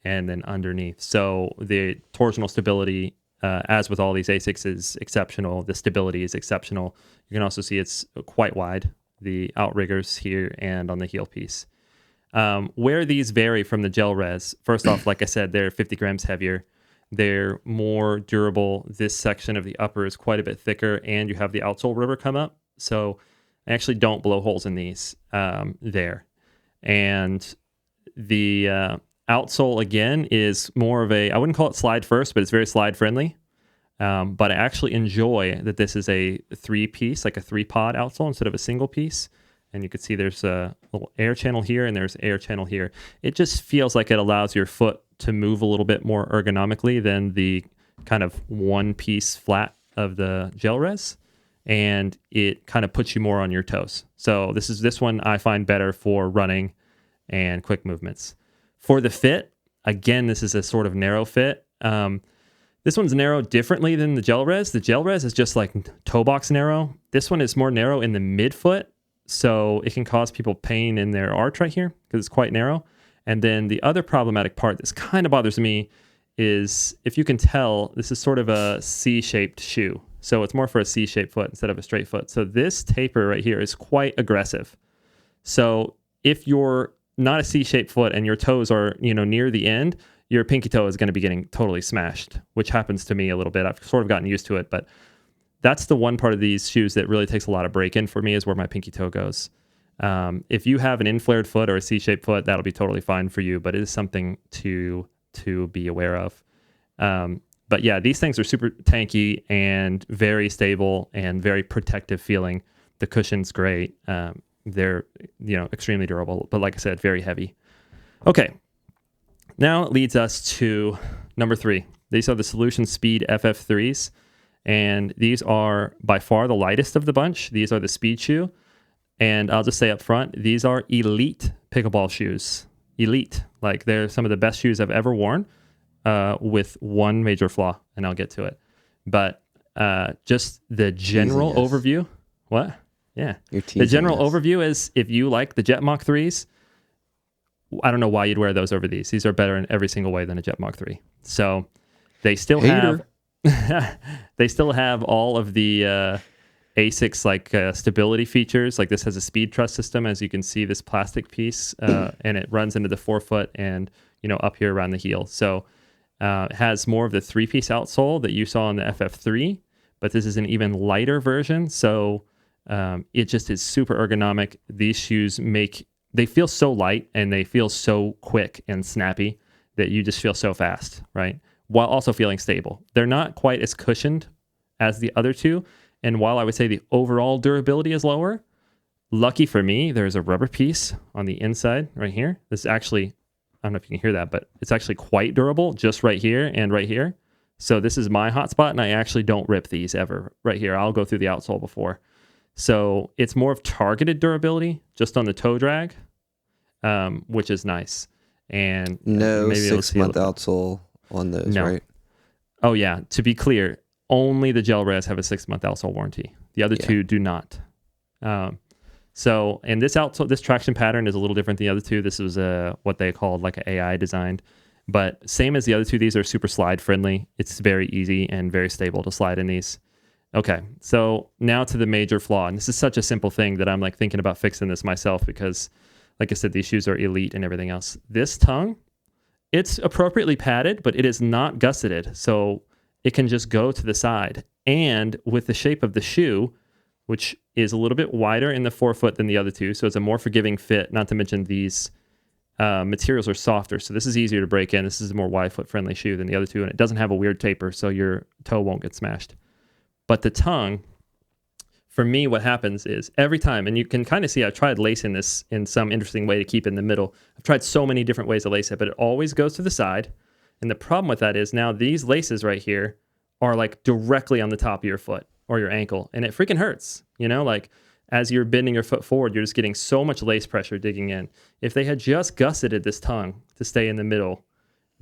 and then underneath. So the torsional stability, as with all these Asics, is exceptional. The stability is exceptional. You can also see it's quite wide, the outriggers here and on the heel piece. Where these vary from the Gel Res, first off, like I said, they're 50 grams heavier. They're more durable. This section of the upper is quite a bit thicker, and you have the outsole rubber come up. So I actually don't blow holes in these there. And the outsole, again, is more of a, I wouldn't call it slide first, but it's very slide friendly. But I actually enjoy that this is a three-piece, like a three-pod outsole instead of a single piece. And you can see there's a little air channel here and there's air channel here. It just feels like it allows your foot to move a little bit more ergonomically than the kind of one-piece flat of the Gel Res. And it kind of puts you more on your toes. So this one I find better for running and quick movements. For the fit, again, this is a sort of narrow fit. This one's narrow differently than the Gel Res. The Gel Res is just like toe box narrow. This one is more narrow in the midfoot. So it can cause people pain in their arch right here because it's quite narrow. And then the other problematic part that's kind of bothers me is, if you can tell, this is sort of a C-shaped shoe. So it's more for a C-shaped foot instead of a straight foot. So this taper right here is quite aggressive. So if you're not a C-shaped foot and your toes are, near the end, your pinky toe is going to be getting totally smashed, which happens to me a little bit. I've sort of gotten used to it, but that's the one part of these shoes that really takes a lot of break-in for me, is where my pinky toe goes. If you have an inflared foot or a C-shaped foot, that'll be totally fine for you, but it is something to be aware of. But yeah, these things are super tanky and very stable and very protective feeling. The cushion's great. They're extremely durable, but like I said, very heavy. Okay, now it leads us to number 3. These are the Solution Speed FF3s. And these are by far the lightest of the bunch. These are the speed shoe. And I'll just say up front, these are elite pickleball shoes. Elite. Like, they're some of the best shoes I've ever worn, with one major flaw, and I'll get to it. But just the general overview. What? Yeah. The general overview is, if you like the Jet Mach 3s, I don't know why you'd wear those over these. These are better in every single way than a Jet Mach 3. So they still have they still have all of the Asics like stability features. Like this has a speed truss system, as you can see, this plastic piece, and it runs into the forefoot and up here around the heel. So it has more of the 3-piece outsole that you saw in the FF3, but this is an even lighter version. So it just is super ergonomic. These shoes they feel so light and they feel so quick and snappy that you just feel so fast, right? While also feeling stable. They're not quite as cushioned as the other two. And while I would say the overall durability is lower, lucky for me, there's a rubber piece on the inside right here. This is actually, I don't know if you can hear that, but it's actually quite durable just right here and right here. So this is my hot spot, and I actually don't rip these ever right here. I'll go through the outsole before. So it's more of targeted durability just on the toe drag, which is nice. And no 6-month outsole on those, right? Oh yeah. To be clear, only the GelRez have a 6-month outsole warranty. The other two do not. So, and this traction pattern is a little different than the other two. This was what they called like an AI designed, but same as the other two. These are super slide friendly. It's very easy and very stable to slide in these. Okay, so now to the major flaw, and this is such a simple thing that I'm like thinking about fixing this myself because, like I said, these shoes are elite and everything else. This tongue, it's appropriately padded, but it is not gusseted, so it can just go to the side. And with the shape of the shoe, which is a little bit wider in the forefoot than the other two, so it's a more forgiving fit, not to mention these materials are softer, so this is easier to break in. This is a more wide foot friendly shoe than the other two, and it doesn't have a weird taper, so your toe won't get smashed. But the tongue, for me, what happens is every time, and you can kind of see I've tried lacing this in some interesting way to keep it in the middle. I've tried so many different ways to lace it, but it always goes to the side. And the problem with that is now these laces right here are like directly on the top of your foot or your ankle, and it freaking hurts. Like as you're bending your foot forward, you're just getting so much lace pressure digging in. If they had just gusseted this tongue to stay in the middle,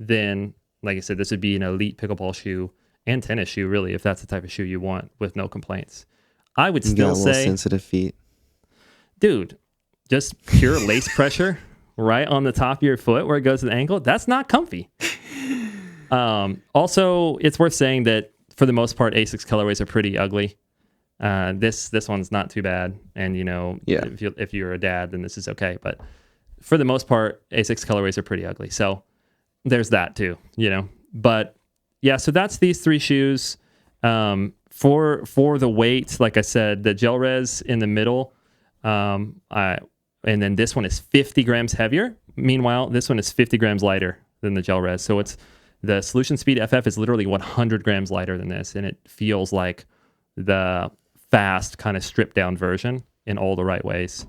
then, like I said, this would be an elite pickleball shoe and tennis shoe, really, if that's the type of shoe you want with no complaints. I would still say sensitive feet, dude, just pure lace pressure right on the top of your foot where it goes to the ankle. That's not comfy. Also, it's worth saying that for the most part, Asics colorways are pretty ugly. This one's not too bad, and if you're a dad, then this is okay. But for the most part, Asics colorways are pretty ugly. So there's that too, But yeah, so that's these 3 shoes. For the weight, like I said, the GelRez in the middle, and then this one is 50 grams heavier. Meanwhile, this one is 50 grams lighter than the GelRez. So it's the Solution Speed FF is literally 100 grams lighter than this, and it feels like the fast kind of stripped down version in all the right ways.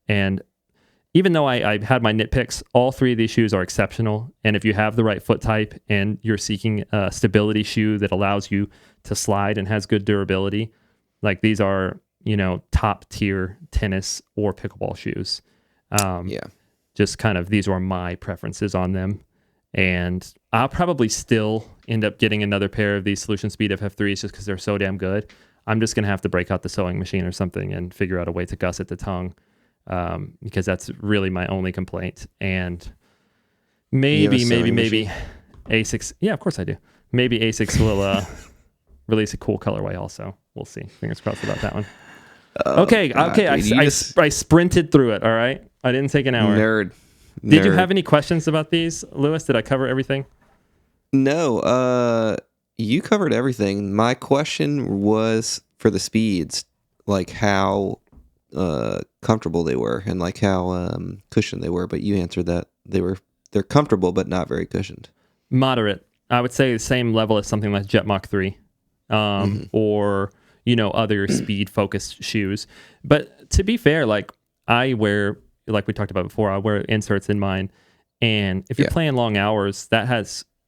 And even though I had my nitpicks, all 3 of these shoes are exceptional. And if you have the right foot type and you're seeking a stability shoe that allows you to slide and has good durability, like these are, top tier tennis or pickleball shoes. Just kind of, these are my preferences on them. And I'll probably still end up getting another pair of these Solution Speed FF3s just because they're so damn good. I'm just going to have to break out the sewing machine or something and figure out a way to gusset the tongue. Because that's really my only complaint. And maybe Asics. Yeah, of course I do. Maybe Asics will release a cool colorway also. We'll see. Fingers crossed about that one. Okay. Dude, I sprinted through it. All right. I didn't take an hour. Nerd. Did you have any questions about these, Lewis? Did I cover everything? No. You covered everything. My question was for the speeds, like how comfortable they were and like how cushioned they were, but you answered that they're comfortable but not very cushioned. Moderate. I would say the same level as something like Jet Mach 3 or other speed focused shoes. But to be fair, like I wear, like we talked about before, I wear inserts in mine, and if you're playing long hours,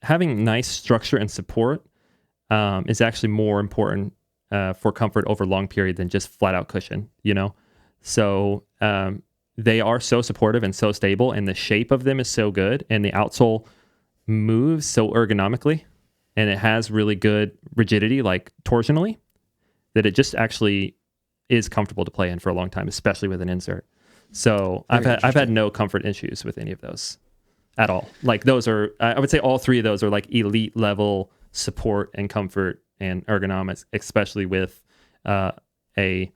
having nice structure and support is actually more important for comfort over a long period than just flat out cushion, So they are so supportive and so stable, and the shape of them is so good, and the outsole moves so ergonomically, and it has really good rigidity, like torsionally, that it just actually is comfortable to play in for a long time, especially with an insert. So Very I've had no comfort issues with any of those at all. Like those are, I would say all three of those are like elite level support and comfort and ergonomics, especially with a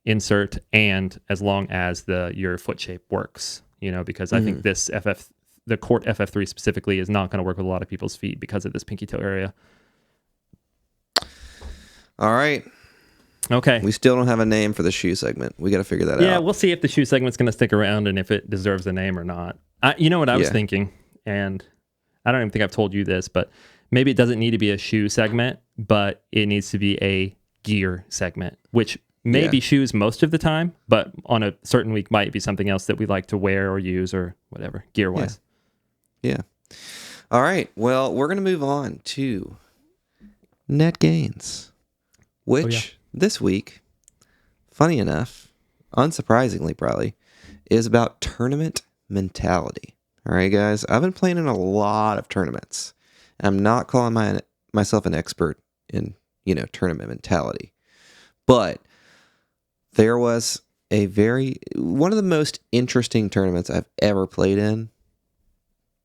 insert, and as long as your foot shape works, because I think this the Court FF3 specifically is not going to work with a lot of people's feet because of this pinky toe area. All right. Okay. We still don't have a name for the shoe segment. We got to figure that out. Yeah, we'll see if the shoe segment's going to stick around and if it deserves a name or not. You know what I was thinking, and I don't even think I've told you this, but maybe it doesn't need to be a shoe segment, but it needs to be a gear segment, which may be shoes most of the time, but on a certain week might be something else that we like to wear or use or whatever, gear-wise. Yeah. All right. Well, we're going to move on to net gains, which this week, funny enough, unsurprisingly probably, is about tournament mentality. All right, guys. I've been playing in a lot of tournaments. I'm not calling myself an expert in, tournament mentality. But there was one of the most interesting tournaments I've ever played in,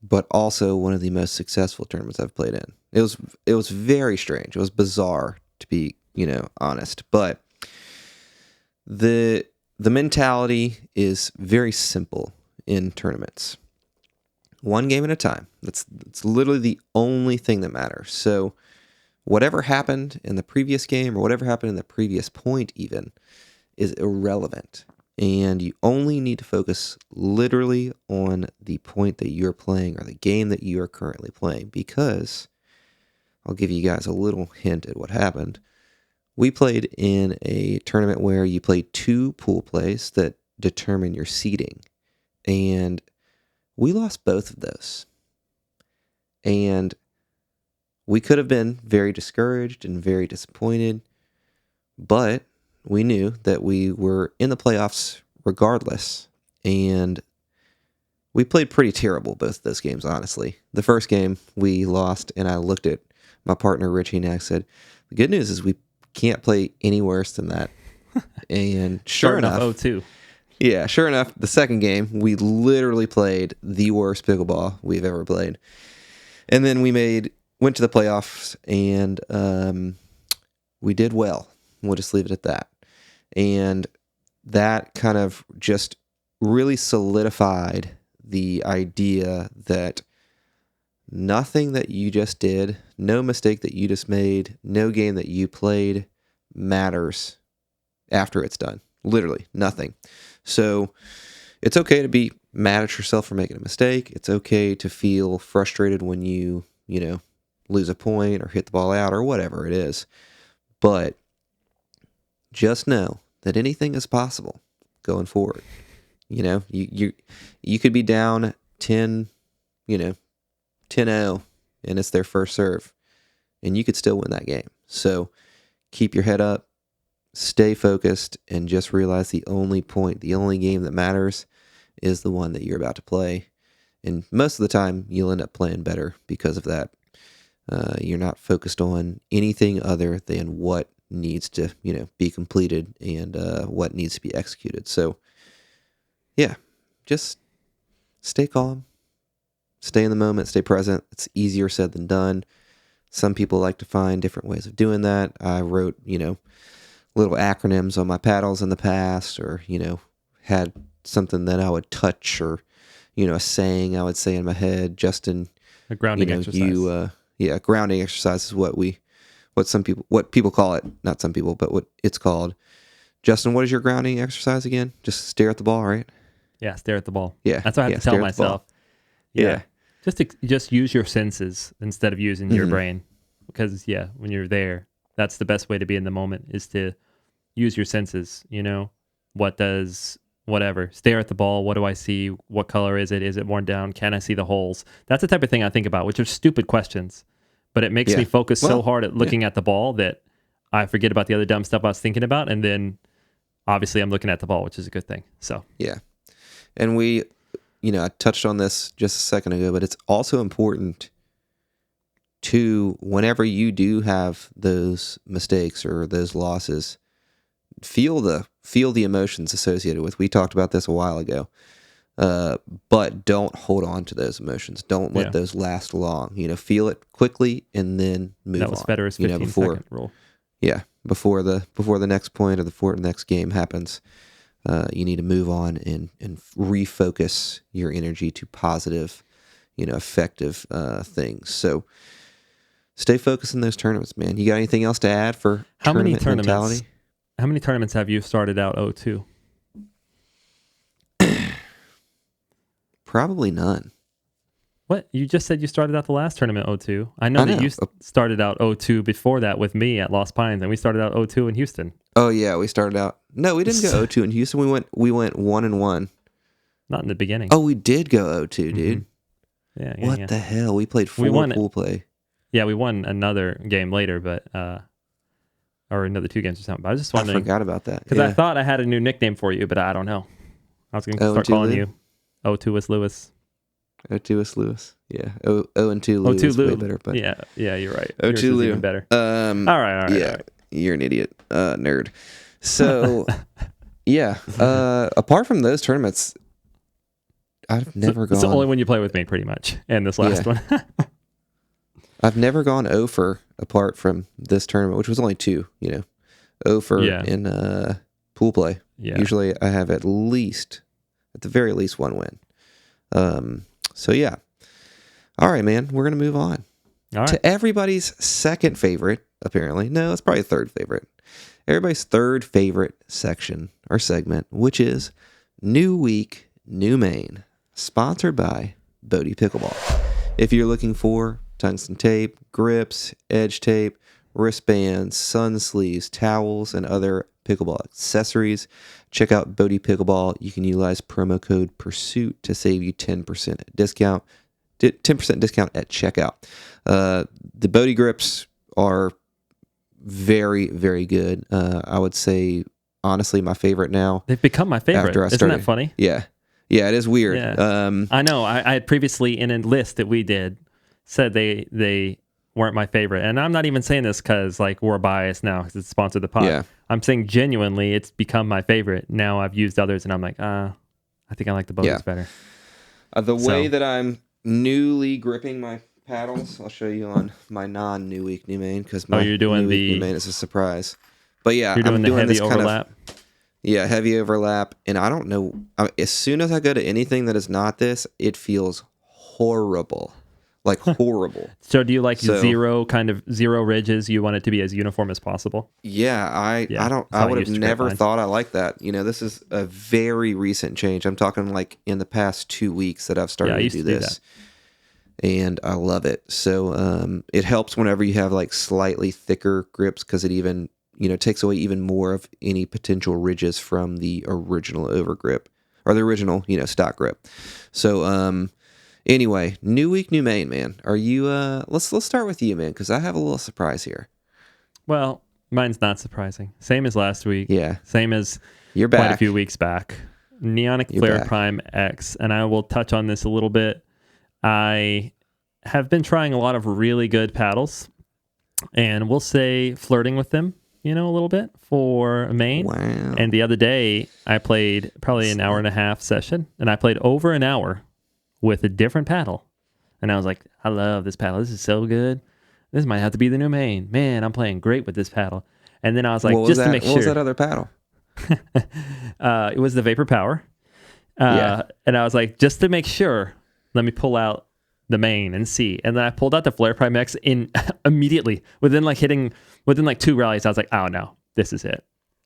but also one of the most successful tournaments I've played in. It was very strange. It was bizarre, to be, honest. But the mentality is very simple in tournaments. One game at a time. It's literally the only thing that matters. So whatever happened in the previous game or whatever happened in the previous point even is irrelevant. And you only need to focus literally on the point that you're playing or the game that you are currently playing, because I'll give you guys a little hint at what happened. We played in a tournament where you play 2 pool plays that determine your seeding. And we lost both of those. And we could have been very discouraged and very disappointed, but we knew that we were in the playoffs regardless. And we played pretty terrible both those games, honestly. The first game we lost, and I looked at my partner Richie and I said, the good news is we can't play any worse than that. And sure enough, 0-2. Yeah, sure enough, the second game, we literally played the worst pickleball we've ever played. And then we went to the playoffs, and we did well. We'll just leave it at that. And that kind of just really solidified the idea that nothing that you just did, no mistake that you just made, no game that you played matters after it's done. Literally nothing. So it's okay to be mad at yourself for making a mistake. It's okay to feel frustrated when you lose a point or hit the ball out or whatever it is. But just know that anything is possible going forward. You could be down 10, 10-0, and it's their first serve, and you could still win that game. So keep your head up, stay focused, and just realize the only game that matters is the one that you're about to play. And most of the time, you'll end up playing better because of that. You're not focused on anything other than what needs to, be completed and what needs to be executed. So, yeah, just stay calm, stay in the moment, stay present. It's easier said than done. Some people like to find different ways of doing that. I wrote, little acronyms on my paddles in the past, or, had something that I would touch, or, a saying I would say in my head. Justin, a grounding exercise. Grounding exercise is what people call it. Not some people, but what it's called. Justin, what is your grounding exercise again? Just stare at the ball, right? Yeah, stare at the ball. Yeah, that's what I have to tell myself. Yeah. Just use your senses instead of using your brain, because when you're there, that's the best way to be in the moment, is to use your senses. What does whatever, stare at the ball. What do I see? What color is it? Is it worn down? Can I see the holes? That's the type of thing I think about, which are stupid questions, but it makes me focus so hard at looking at the ball that I forget about the other dumb stuff I was thinking about. And then obviously I'm looking at the ball, which is a good thing. So, yeah. And we, I touched on this just a second ago, but it's also important to, whenever you do have those mistakes or those losses, feel the emotions associated with. We talked about this a while ago. But don't hold on to those emotions. Don't let those last long. Feel it quickly and then move on. That was Federer's 15-second rule. Yeah, before the next point or before the next game happens, you need to move on and refocus your energy to positive, effective things. So stay focused in those tournaments, man. You got anything else to add for tournament mentality? How many tournaments have you started out 0-2? Probably none. What? You just said you started out the last tournament 0-2. I know that you started out 0-2 before that with me at Lost Pines, and we started out 0-2 in Houston. Oh yeah, we started out. No, we didn't go 0-2 in Houston. We went 1-1. Not in the beginning. Oh, we did go 0-2, dude. Yeah. What the hell? We played pool play. Yeah, we won another game later, but or another 2 games or something. But I was just wondering. I forgot about that because I thought I had a new nickname for you, but I don't know. I was going to start calling you 0-2 Lewis. 0-2 Lewis. Yeah. 0-2 Lou is way better. But yeah, you're right. 0-2 Lou. Even better. All right. Yeah, you're an idiot, nerd. So, yeah. Apart from those tournaments, I've never gone. It's the only one you play with me, pretty much, and this last one. I've never gone 0 for apart from this tournament, which was only 2. 0 for in pool play. Yeah. Usually, I have at the very least, 1 win. So yeah. All right, man. We're gonna move on to everybody's second favorite. Apparently, no, it's probably third favorite. Everybody's third favorite section or segment, which is New Week, New Main, sponsored by Bodhi Pickleball. If you're looking for tungsten tape, grips, edge tape, wristbands, sun sleeves, towels, and other pickleball accessories, check out Bodhi Pickleball. You can utilize promo code PURSUIT to save you 10% discount. 10% discount at checkout. The Bodhi grips are very, very good. I would say, honestly, my favorite now. They've become my favorite. After I started. Isn't that funny? Yeah, it is weird. Yeah. I know. I had previously in a list that we did said they weren't my favorite, and I'm not even saying this because we're biased now because it's sponsored the pod. Yeah. I'm saying genuinely, it's become my favorite. Now I've used others, and I'm like, I think I like the Bodhi's better. The way that I'm newly gripping my paddles, I'll show you on my non-New Week, New Main, because my you're doing New Week, New Main is a surprise. But yeah, you're doing the heavy overlap. Heavy overlap, and I don't know. As soon as I go to anything that is not this, it feels horrible. Horrible. So do you like zero ridges? You want it to be as uniform as possible? Yeah, I would have never thought I liked that. This is a very recent change. I'm talking in the past 2 weeks that I've started to do this. And I love it. So it helps whenever you have slightly thicker grips because it even, takes away even more of any potential ridges from the original overgrip or the original, stock grip. So anyway, New Week, New Main, man. Are you let's start with you, man, because I have a little surprise here. Well, mine's not surprising. Same as last week. Yeah. Same as you're back. Quite a few weeks back. Neonic Flare Prime X, and I will touch on this a little bit. I have been trying a lot of really good paddles, and we'll say flirting with them, a little bit for main. Wow. And the other day, I played probably an hour and a half session, and I played over an hour with a different paddle. And I was like, I love this paddle. This is so good. This might have to be the new main. Man, I'm playing great with this paddle. And then I was like, to make sure. What was that other paddle? It was the Vapor Power. And I was like, just to make sure, let me pull out the main and see. And then I pulled out the Flare Prime X immediately within 2 rallies. I was like, oh no, this is it.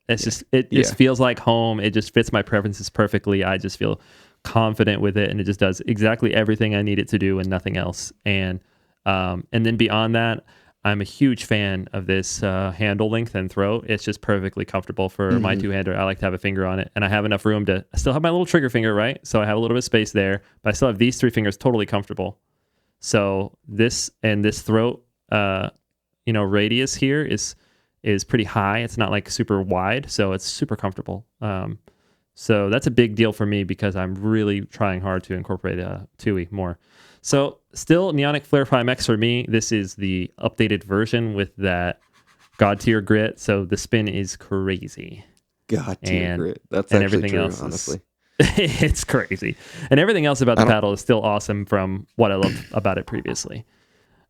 It's just, it just feels like home. It just fits my preferences perfectly. I just feel confident with it, and it just does exactly everything I need it to do and nothing else. And then beyond that, I'm a huge fan of this handle length and throw. It's just perfectly comfortable for my two-hander. I like to have a finger on it, and I have enough room to I still have my little trigger finger, right? So I have a little bit of space there, but I still have these 3 fingers totally comfortable. So this throat, radius here is pretty high. It's not super wide, so it's super comfortable. So that's a big deal for me because I'm really trying hard to incorporate TUI more. So still Neonic Flare Prime X for me. This is the updated version with that God tier grit. So the spin is crazy. God, dear and grit. That's and actually everything true, else honestly. it's crazy. And everything else about the paddle is still awesome from what I loved about it previously.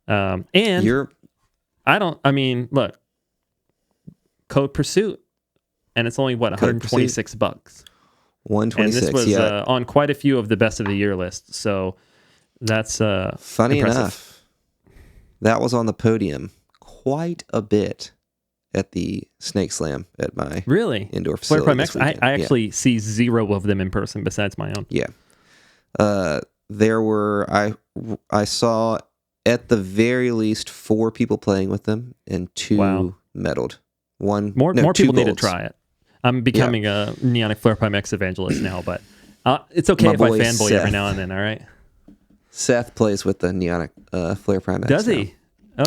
And I mean, look, Code Pursuit, and it's only what, $126. 126. And this was yeah. on quite a few of the best of the year lists. So that's funny impressive. enough. That was on the podium quite a bit at the Snake Slam at my indoor facility. Flare Prime X, I actually see 0 of them in person besides my own. Yeah. There were I saw at the very least 4 people playing with them and 2 medaled. More people need to golds. try it. I'm becoming a Neonic Flare Prime X evangelist now, but it's okay if I fanboy Seth. every now and then, all right? Seth plays with the Neonic Flare Prime X. Does he? Now.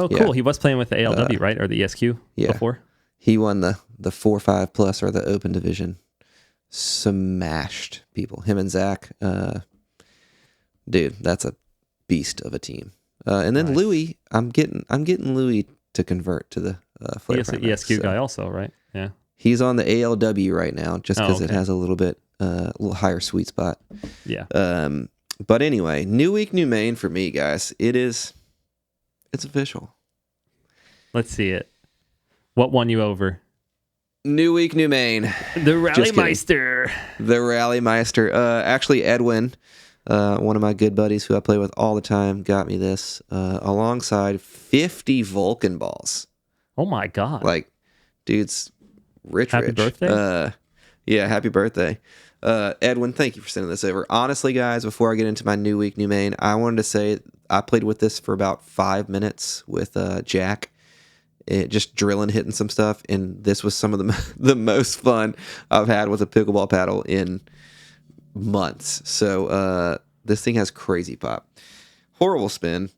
Oh, cool. He was playing with the ALW, right? Or the ESQ before? He won the 4-5 plus or the open division. Smashed people. Him and Zach. Dude, that's a beast of a team. And then Louis, I'm getting Louis to convert to the Flare Prime X. ESQ guy also, right? Yeah. He's on the ALW right now just because it has a little higher sweet spot. Yeah. But anyway, new week, new main for me, guys. It's official. Let's see it. What won you over? New week, new main. The Rally Meister. The Rally Meister. Actually, Edwin, one of my good buddies who I play with all the time, got me this alongside 50 Vulcan balls. Oh my God. Like, dude's rich. Happy birthday? Yeah, happy birthday. Edwin, thank you for sending this over. Honestly, guys, before I get into my new week, new main, I wanted to say I played with this for about 5 minutes with Jack. Just drilling, hitting some stuff, and this was some of the most fun I've had with a pickleball paddle in months. So this thing has crazy pop. Horrible spin,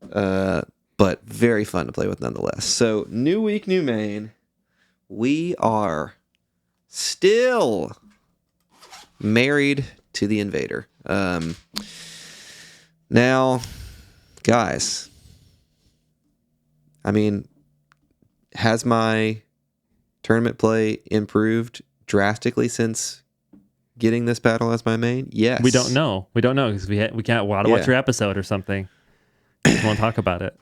but very fun to play with nonetheless. So new week, new main. We are still married to the Invader. Now, guys, I mean, has my tournament play improved drastically since getting this paddle as my main? Yes. We don't know. We don't know because we can't watch your episode or something. We won't talk about it.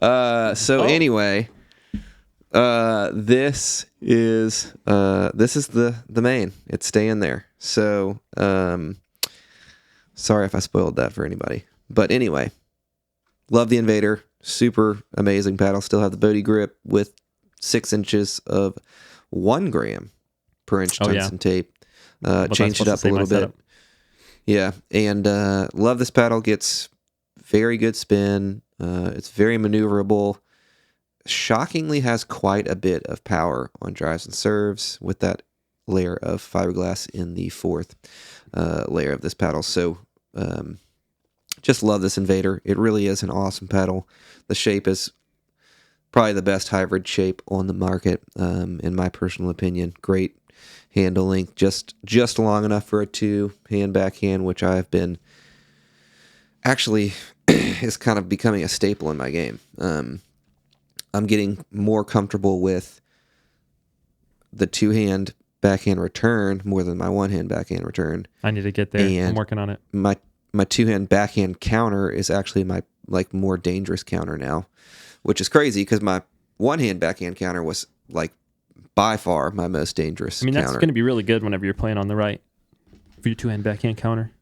Anyway, this is the main. It's staying there. So sorry if I spoiled that for anybody. But anyway, love the Invader. Super amazing paddle. Still have the Bodhi grip with 6 inches of 1 gram per inch tungsten tape. Changed it up a little bit. Setup. Yeah, and love this paddle. Gets very good spin. It's very maneuverable. Shockingly has quite a bit of power on drives and serves with that layer of fiberglass in the 4th layer of this paddle. So just love this Invader. It really is an awesome paddle. The shape is probably the best hybrid shape on the market, in my personal opinion. Great handle length, just long enough for a 2-hand backhand, which I've been actually is kind of becoming a staple in my game. I'm getting more comfortable with the 2-hand backhand return more than my 1-hand backhand return. I need to get there. And I'm working on it. My 2-hand backhand counter is actually my more dangerous counter now, which is crazy because my 1-hand backhand counter was by far my most dangerous. I mean, that's counter. going to be really good whenever you're playing on the right for your 2-hand backhand counter.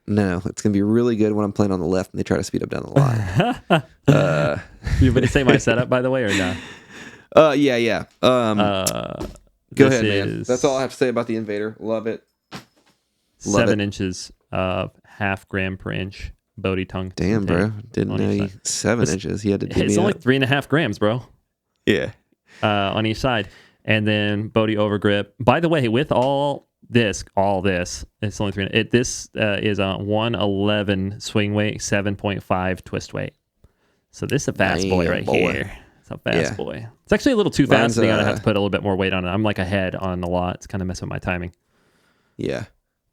No, it's going to be really good when I'm playing on the left and they try to speed up down the line. You want to say my setup, by the way, or no? Yeah. Go ahead, man. That's all I have to say about the Invader. Love it. 7 inches of 0.5 gram per inch Bodhi tongue. Damn, bro. Didn't know you 7 inches. You had to do It's only 3.5 grams, bro. Yeah. On each side. And then Bodhi overgrip. By the way, with all this, it's only 3. This is a 111 swing weight, 7.5 twist weight. So this is a fast boy right here. It's a fast boy. It's actually a little too fast. So I'm going to have to put a little bit more weight on it. I'm ahead on a lot. It's kind of messing with my timing. Yeah.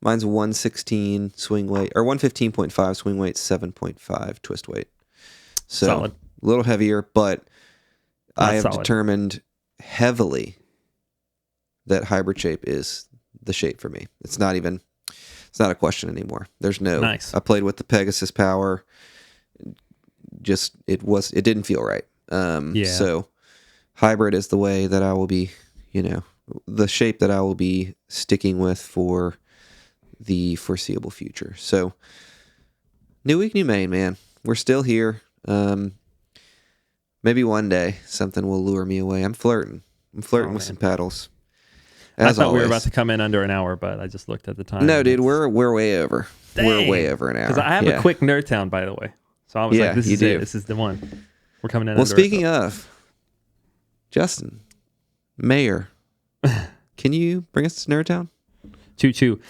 Mine's 116 swing weight, or 115.5 swing weight, 7.5 twist weight. So solid. A little heavier, but I have solid. determined heavily that hybrid shape is the shape for me. It's not a question anymore. There's no, Nice. I played with the Pegasus Power. It didn't feel right. So hybrid is the way that I will be, the shape that I will be sticking with for the foreseeable future. So new week, new main, man. We're still here. Maybe one day something will lure me away. I'm flirting with some paddles. As I thought we were about to come in under an hour, but I just looked at the time. No, dude, we're way over. Dang. We're way over an hour. Because I have a quick NERDTOWN, by the way. So I was like, this is it. This is the one. We're coming in. Well, speaking of, Justin, Mayor, can you bring us to NERDTOWN? Choo-choo.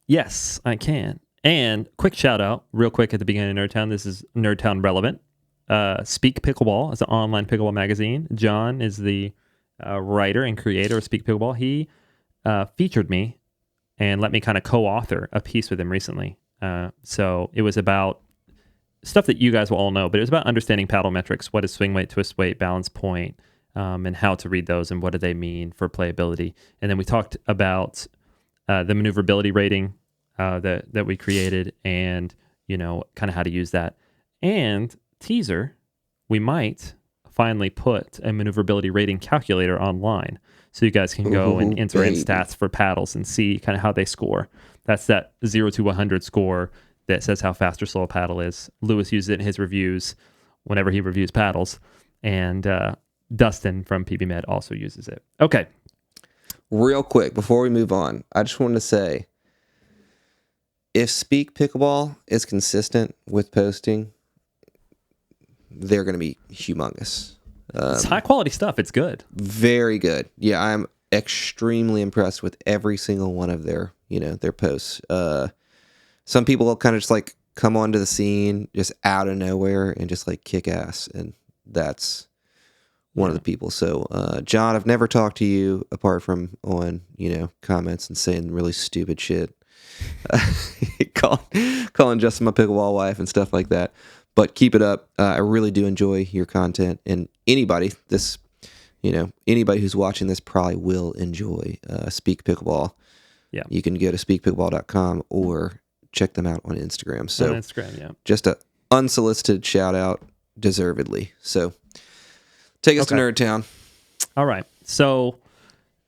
Yes, I can. And quick shout out, real quick at the beginning of NERDTOWN. This is NERDTOWN relevant. Speak Pickleball is an online pickleball magazine. John is the writer and creator of Speak Pickleball. He featured me and let me kind of co-author a piece with him recently. So it was about stuff that you guys will all know, but it was about understanding paddle metrics. What is swing weight, twist weight, balance point, and how to read those and what do they mean for playability. And then we talked about the maneuverability rating that we created and, kind of how to use that. And teaser, we might finally put a maneuverability rating calculator online so you guys can go and enter in stats for paddles and see kind of how they score. That's that 0 to 100 score that says how fast or slow a paddle is. Lewis uses it in his reviews whenever he reviews paddles, and Dustin from PB Med also uses it. Okay. Real quick, before we move on, I just wanted to say, if Speak Pickleball is consistent with posting, they're going to be humongous. It's high quality stuff. It's good. Very good. Yeah, I'm extremely impressed with every single one of their posts. Some people will kind of just like come onto the scene just out of nowhere and just like kick ass, and that's one of the people. So, John, I've never talked to you apart from on comments and saying really stupid shit, calling Justin my pickleball wife and stuff like that. But keep it up. I really do enjoy your content, and anybody who's watching this probably will enjoy Speak Pickleball. Yeah, you can go to speakpickleball.com or check them out on Instagram. So on Instagram, yeah. Just a unsolicited shout out, deservedly. So take us to NERDTOWN. All right. So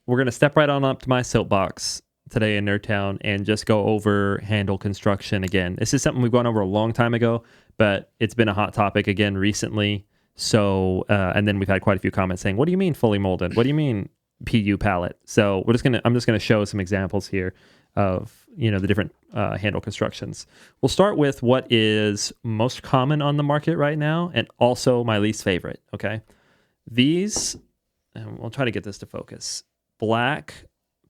we're going to step right on up to my soapbox today in NERDTOWN and just go over handle construction again. This is something we've gone over a long time ago, but it's been a hot topic again recently. So, and then we've had quite a few comments saying, what do you mean fully molded? What do you mean PU pallet? So I'm just going to show some examples here of, the different handle constructions. We'll start with what is most common on the market right now and also my least favorite. Okay. These, and we'll try to get this to focus, black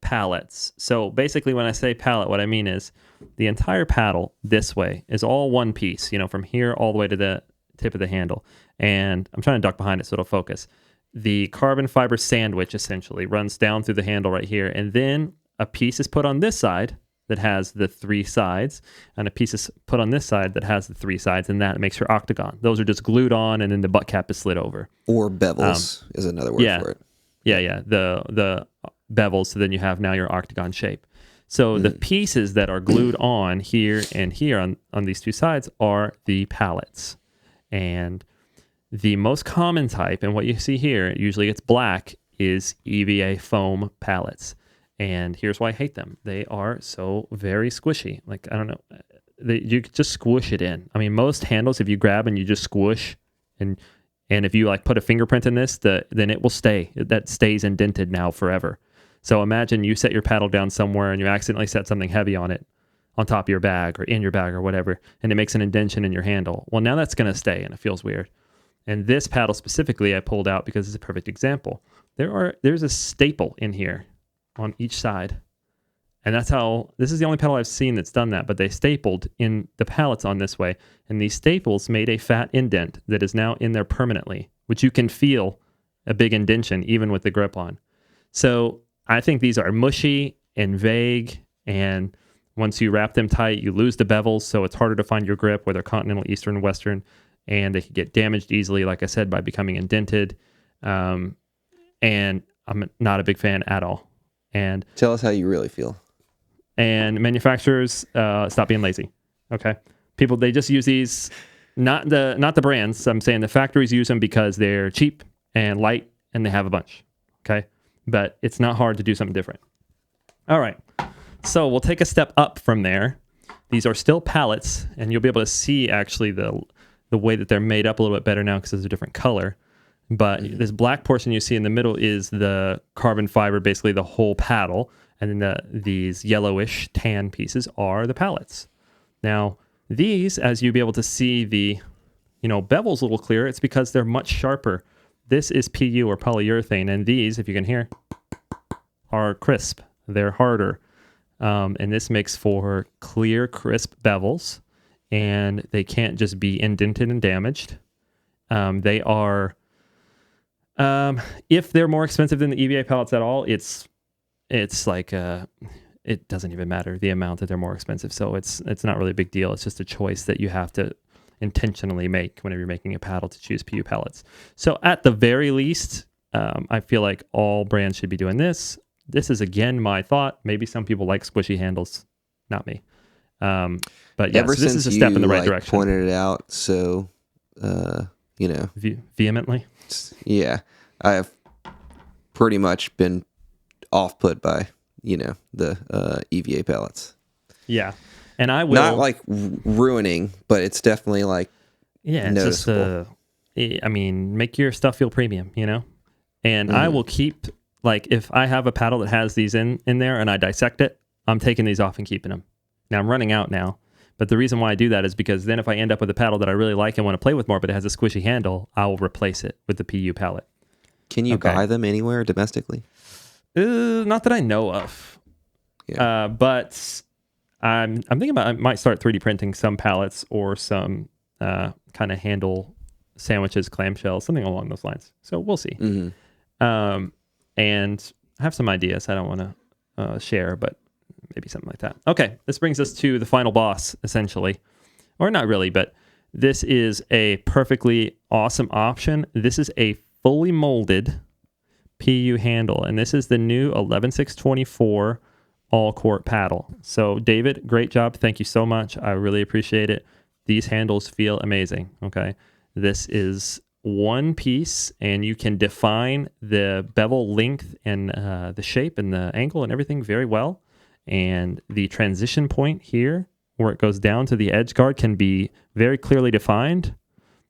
pallets. So basically when I say pallet, what I mean is the entire paddle this way is all one piece, from here all the way to the tip of the handle. And I'm trying to duck behind it so it'll focus. The carbon fiber sandwich essentially runs down through the handle right here. And then a piece is put on this side that has the 3 sides, and a piece is put on this side that has the 3 sides, and that makes your octagon. Those are just glued on, and then the butt cap is slid over. Or bevels is another word for it. Yeah. The bevels, so then you have now your octagon shape. So the pieces that are glued on here and here on these 2 sides are the pallets. And the most common type, and what you see here, usually it's black, is EVA foam pallets. And here's why I hate them. They are so very squishy. Like, I don't know. You just squish it in. I mean, most handles, if you grab and you just squish, and if you like put a fingerprint in this, then it will stay. That stays indented now forever. So imagine you set your paddle down somewhere and you accidentally set something heavy on it, on top of your bag or in your bag or whatever, and it makes an indentation in your handle. Well, now that's going to stay, and it feels weird. And this paddle specifically I pulled out because it's a perfect example. There's a staple in here on each side. And this is the only paddle I've seen that's done that, but they stapled in the pallets on this way. And these staples made a fat indent that is now in there permanently, which you can feel a big indentation even with the grip on. So I think these are mushy and vague. And once you wrap them tight, you lose the bevels. So it's harder to find your grip, whether continental, eastern, western. and they could get damaged easily, like I said, by becoming indented. And I'm not a big fan at all. And tell us how you really feel. And manufacturers, stop being lazy. Okay, people, they just use these, not the brands. I'm saying the factories use them because they're cheap and light, and they have a bunch. Okay, but it's not hard to do something different. All right, so we'll take a step up from there. These are still pallets, and you'll be able to see actually the way that they're made up a little bit better now because there's a different color. But this black portion you see in the middle is the carbon fiber, basically the whole paddle. And then these yellowish tan pieces are the pallets. Now, these, as you'll be able to see the, bevel's a little clearer, it's because they're much sharper. This is PU or polyurethane, and these, if you can hear, are crisp. They're harder. And this makes for clear, crisp bevels, and they can't just be indented and damaged. They are, if they're more expensive than the EVA pallets at all, it's like it doesn't even matter the amount that they're more expensive. So it's not really a big deal. It's just a choice that you have to intentionally make whenever you're making a paddle to choose PU pellets. So at the very least, I feel like all brands should be doing this. This is, again, my thought. Maybe some people like squishy handles, not me. But yeah, so this is a step in the right direction. Pointed it out, so vehemently. Yeah, I have pretty much been off-put by the EVA pellets. Yeah, and I will not like ruining, but it's definitely like noticeable. Just make your stuff feel premium, And I will keep, like, if I have a paddle that has these in there and I dissect it, I'm taking these off and keeping them. Now I'm running out now, but the reason why I do that is because then if I end up with a paddle that I really like and want to play with more, but it has a squishy handle, I will replace it with the PU pallet. Can you buy them anywhere domestically? Not that I know of. Yeah. But I'm thinking about, I might start 3D printing some pallets or some kind of handle sandwiches, clamshells, something along those lines. So we'll see. Mm-hmm. And I have some ideas I don't want to share, but maybe something like that. Okay, this brings us to the final boss, essentially. Or not really, but this is a perfectly awesome option. This is a fully molded PU handle, and this is the new 11624 All Court paddle. So David, great job. Thank you so much. I really appreciate it. These handles feel amazing, okay? This is one piece, and you can define the bevel length and the shape and the angle and everything very well. And the transition point here, where it goes down to the edge guard, can be very clearly defined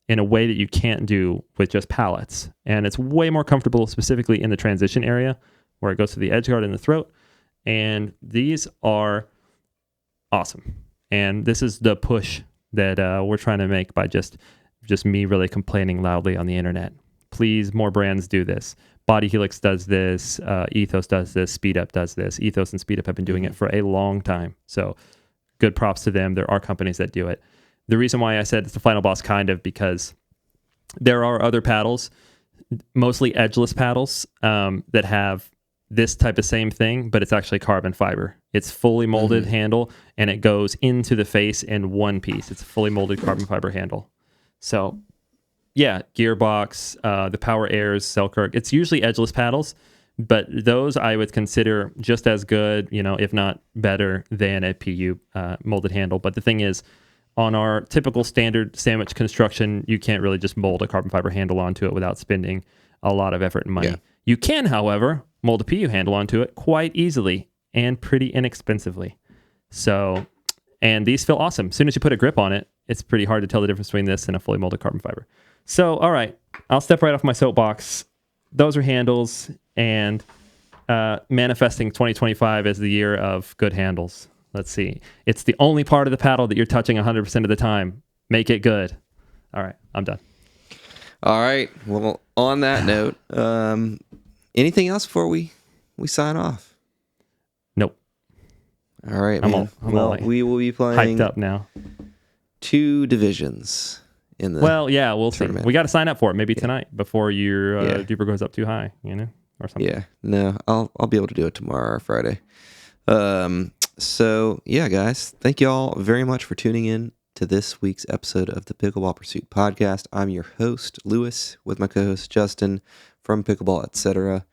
in a way that you can't do with just pallets. And it's way more comfortable, specifically in the transition area, where it goes to the edge guard and the throat. And these are awesome. And this is the push that we're trying to make by just me really complaining loudly on the internet. Please, more brands do this. Body Helix does this. Ethos does this. Speed Up does this. Ethos and Speed Up have been doing it for a long time. So good props to them. There are companies that do it. The reason why I said it's the final boss, kind of, because there are other paddles, mostly edgeless paddles, that have this type of same thing, but it's actually carbon fiber. It's fully molded handle, and it goes into the face in one piece. It's a fully molded carbon fiber handle. So yeah, Gearbox, the Power Airs, Selkirk, it's usually edgeless paddles, but those I would consider just as good, if not better than a PU molded handle. But the thing is, on our typical standard sandwich construction, you can't really just mold a carbon fiber handle onto it without spending a lot of effort and money. Yeah. You can, however, mold a PU handle onto it quite easily and pretty inexpensively. So, and these feel awesome. As soon as you put a grip on it, it's pretty hard to tell the difference between this and a fully molded carbon fiber. So, all right, I'll step right off my soapbox. Those are handles, and manifesting 2025 as the year of good handles. Let's see. It's the only part of the paddle that you're touching 100% of the time. Make it good. All right, I'm done. All right. Well, on that note, anything else before we sign off? Nope. All right, man. We will be playing hyped up now. 2 divisions in the we'll tournament. See. We got to sign up for it maybe tonight before your duper goes up too high, or something. Yeah. No, I'll be able to do it tomorrow or Friday. So yeah, guys, thank you all very much for tuning in to this week's episode of the Pickleball Pursuit podcast. I'm your host, Lewis, with my co-host, Justin, from Pickleball, etc.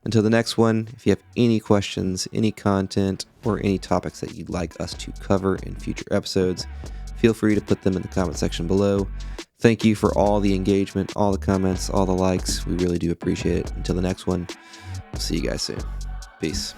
Until the next one, if you have any questions, any content, or any topics that you'd like us to cover in future episodes, feel free to put them in the comment section below. Thank you for all the engagement, all the comments, all the likes. We really do appreciate it. Until the next one, we'll see you guys soon. Peace.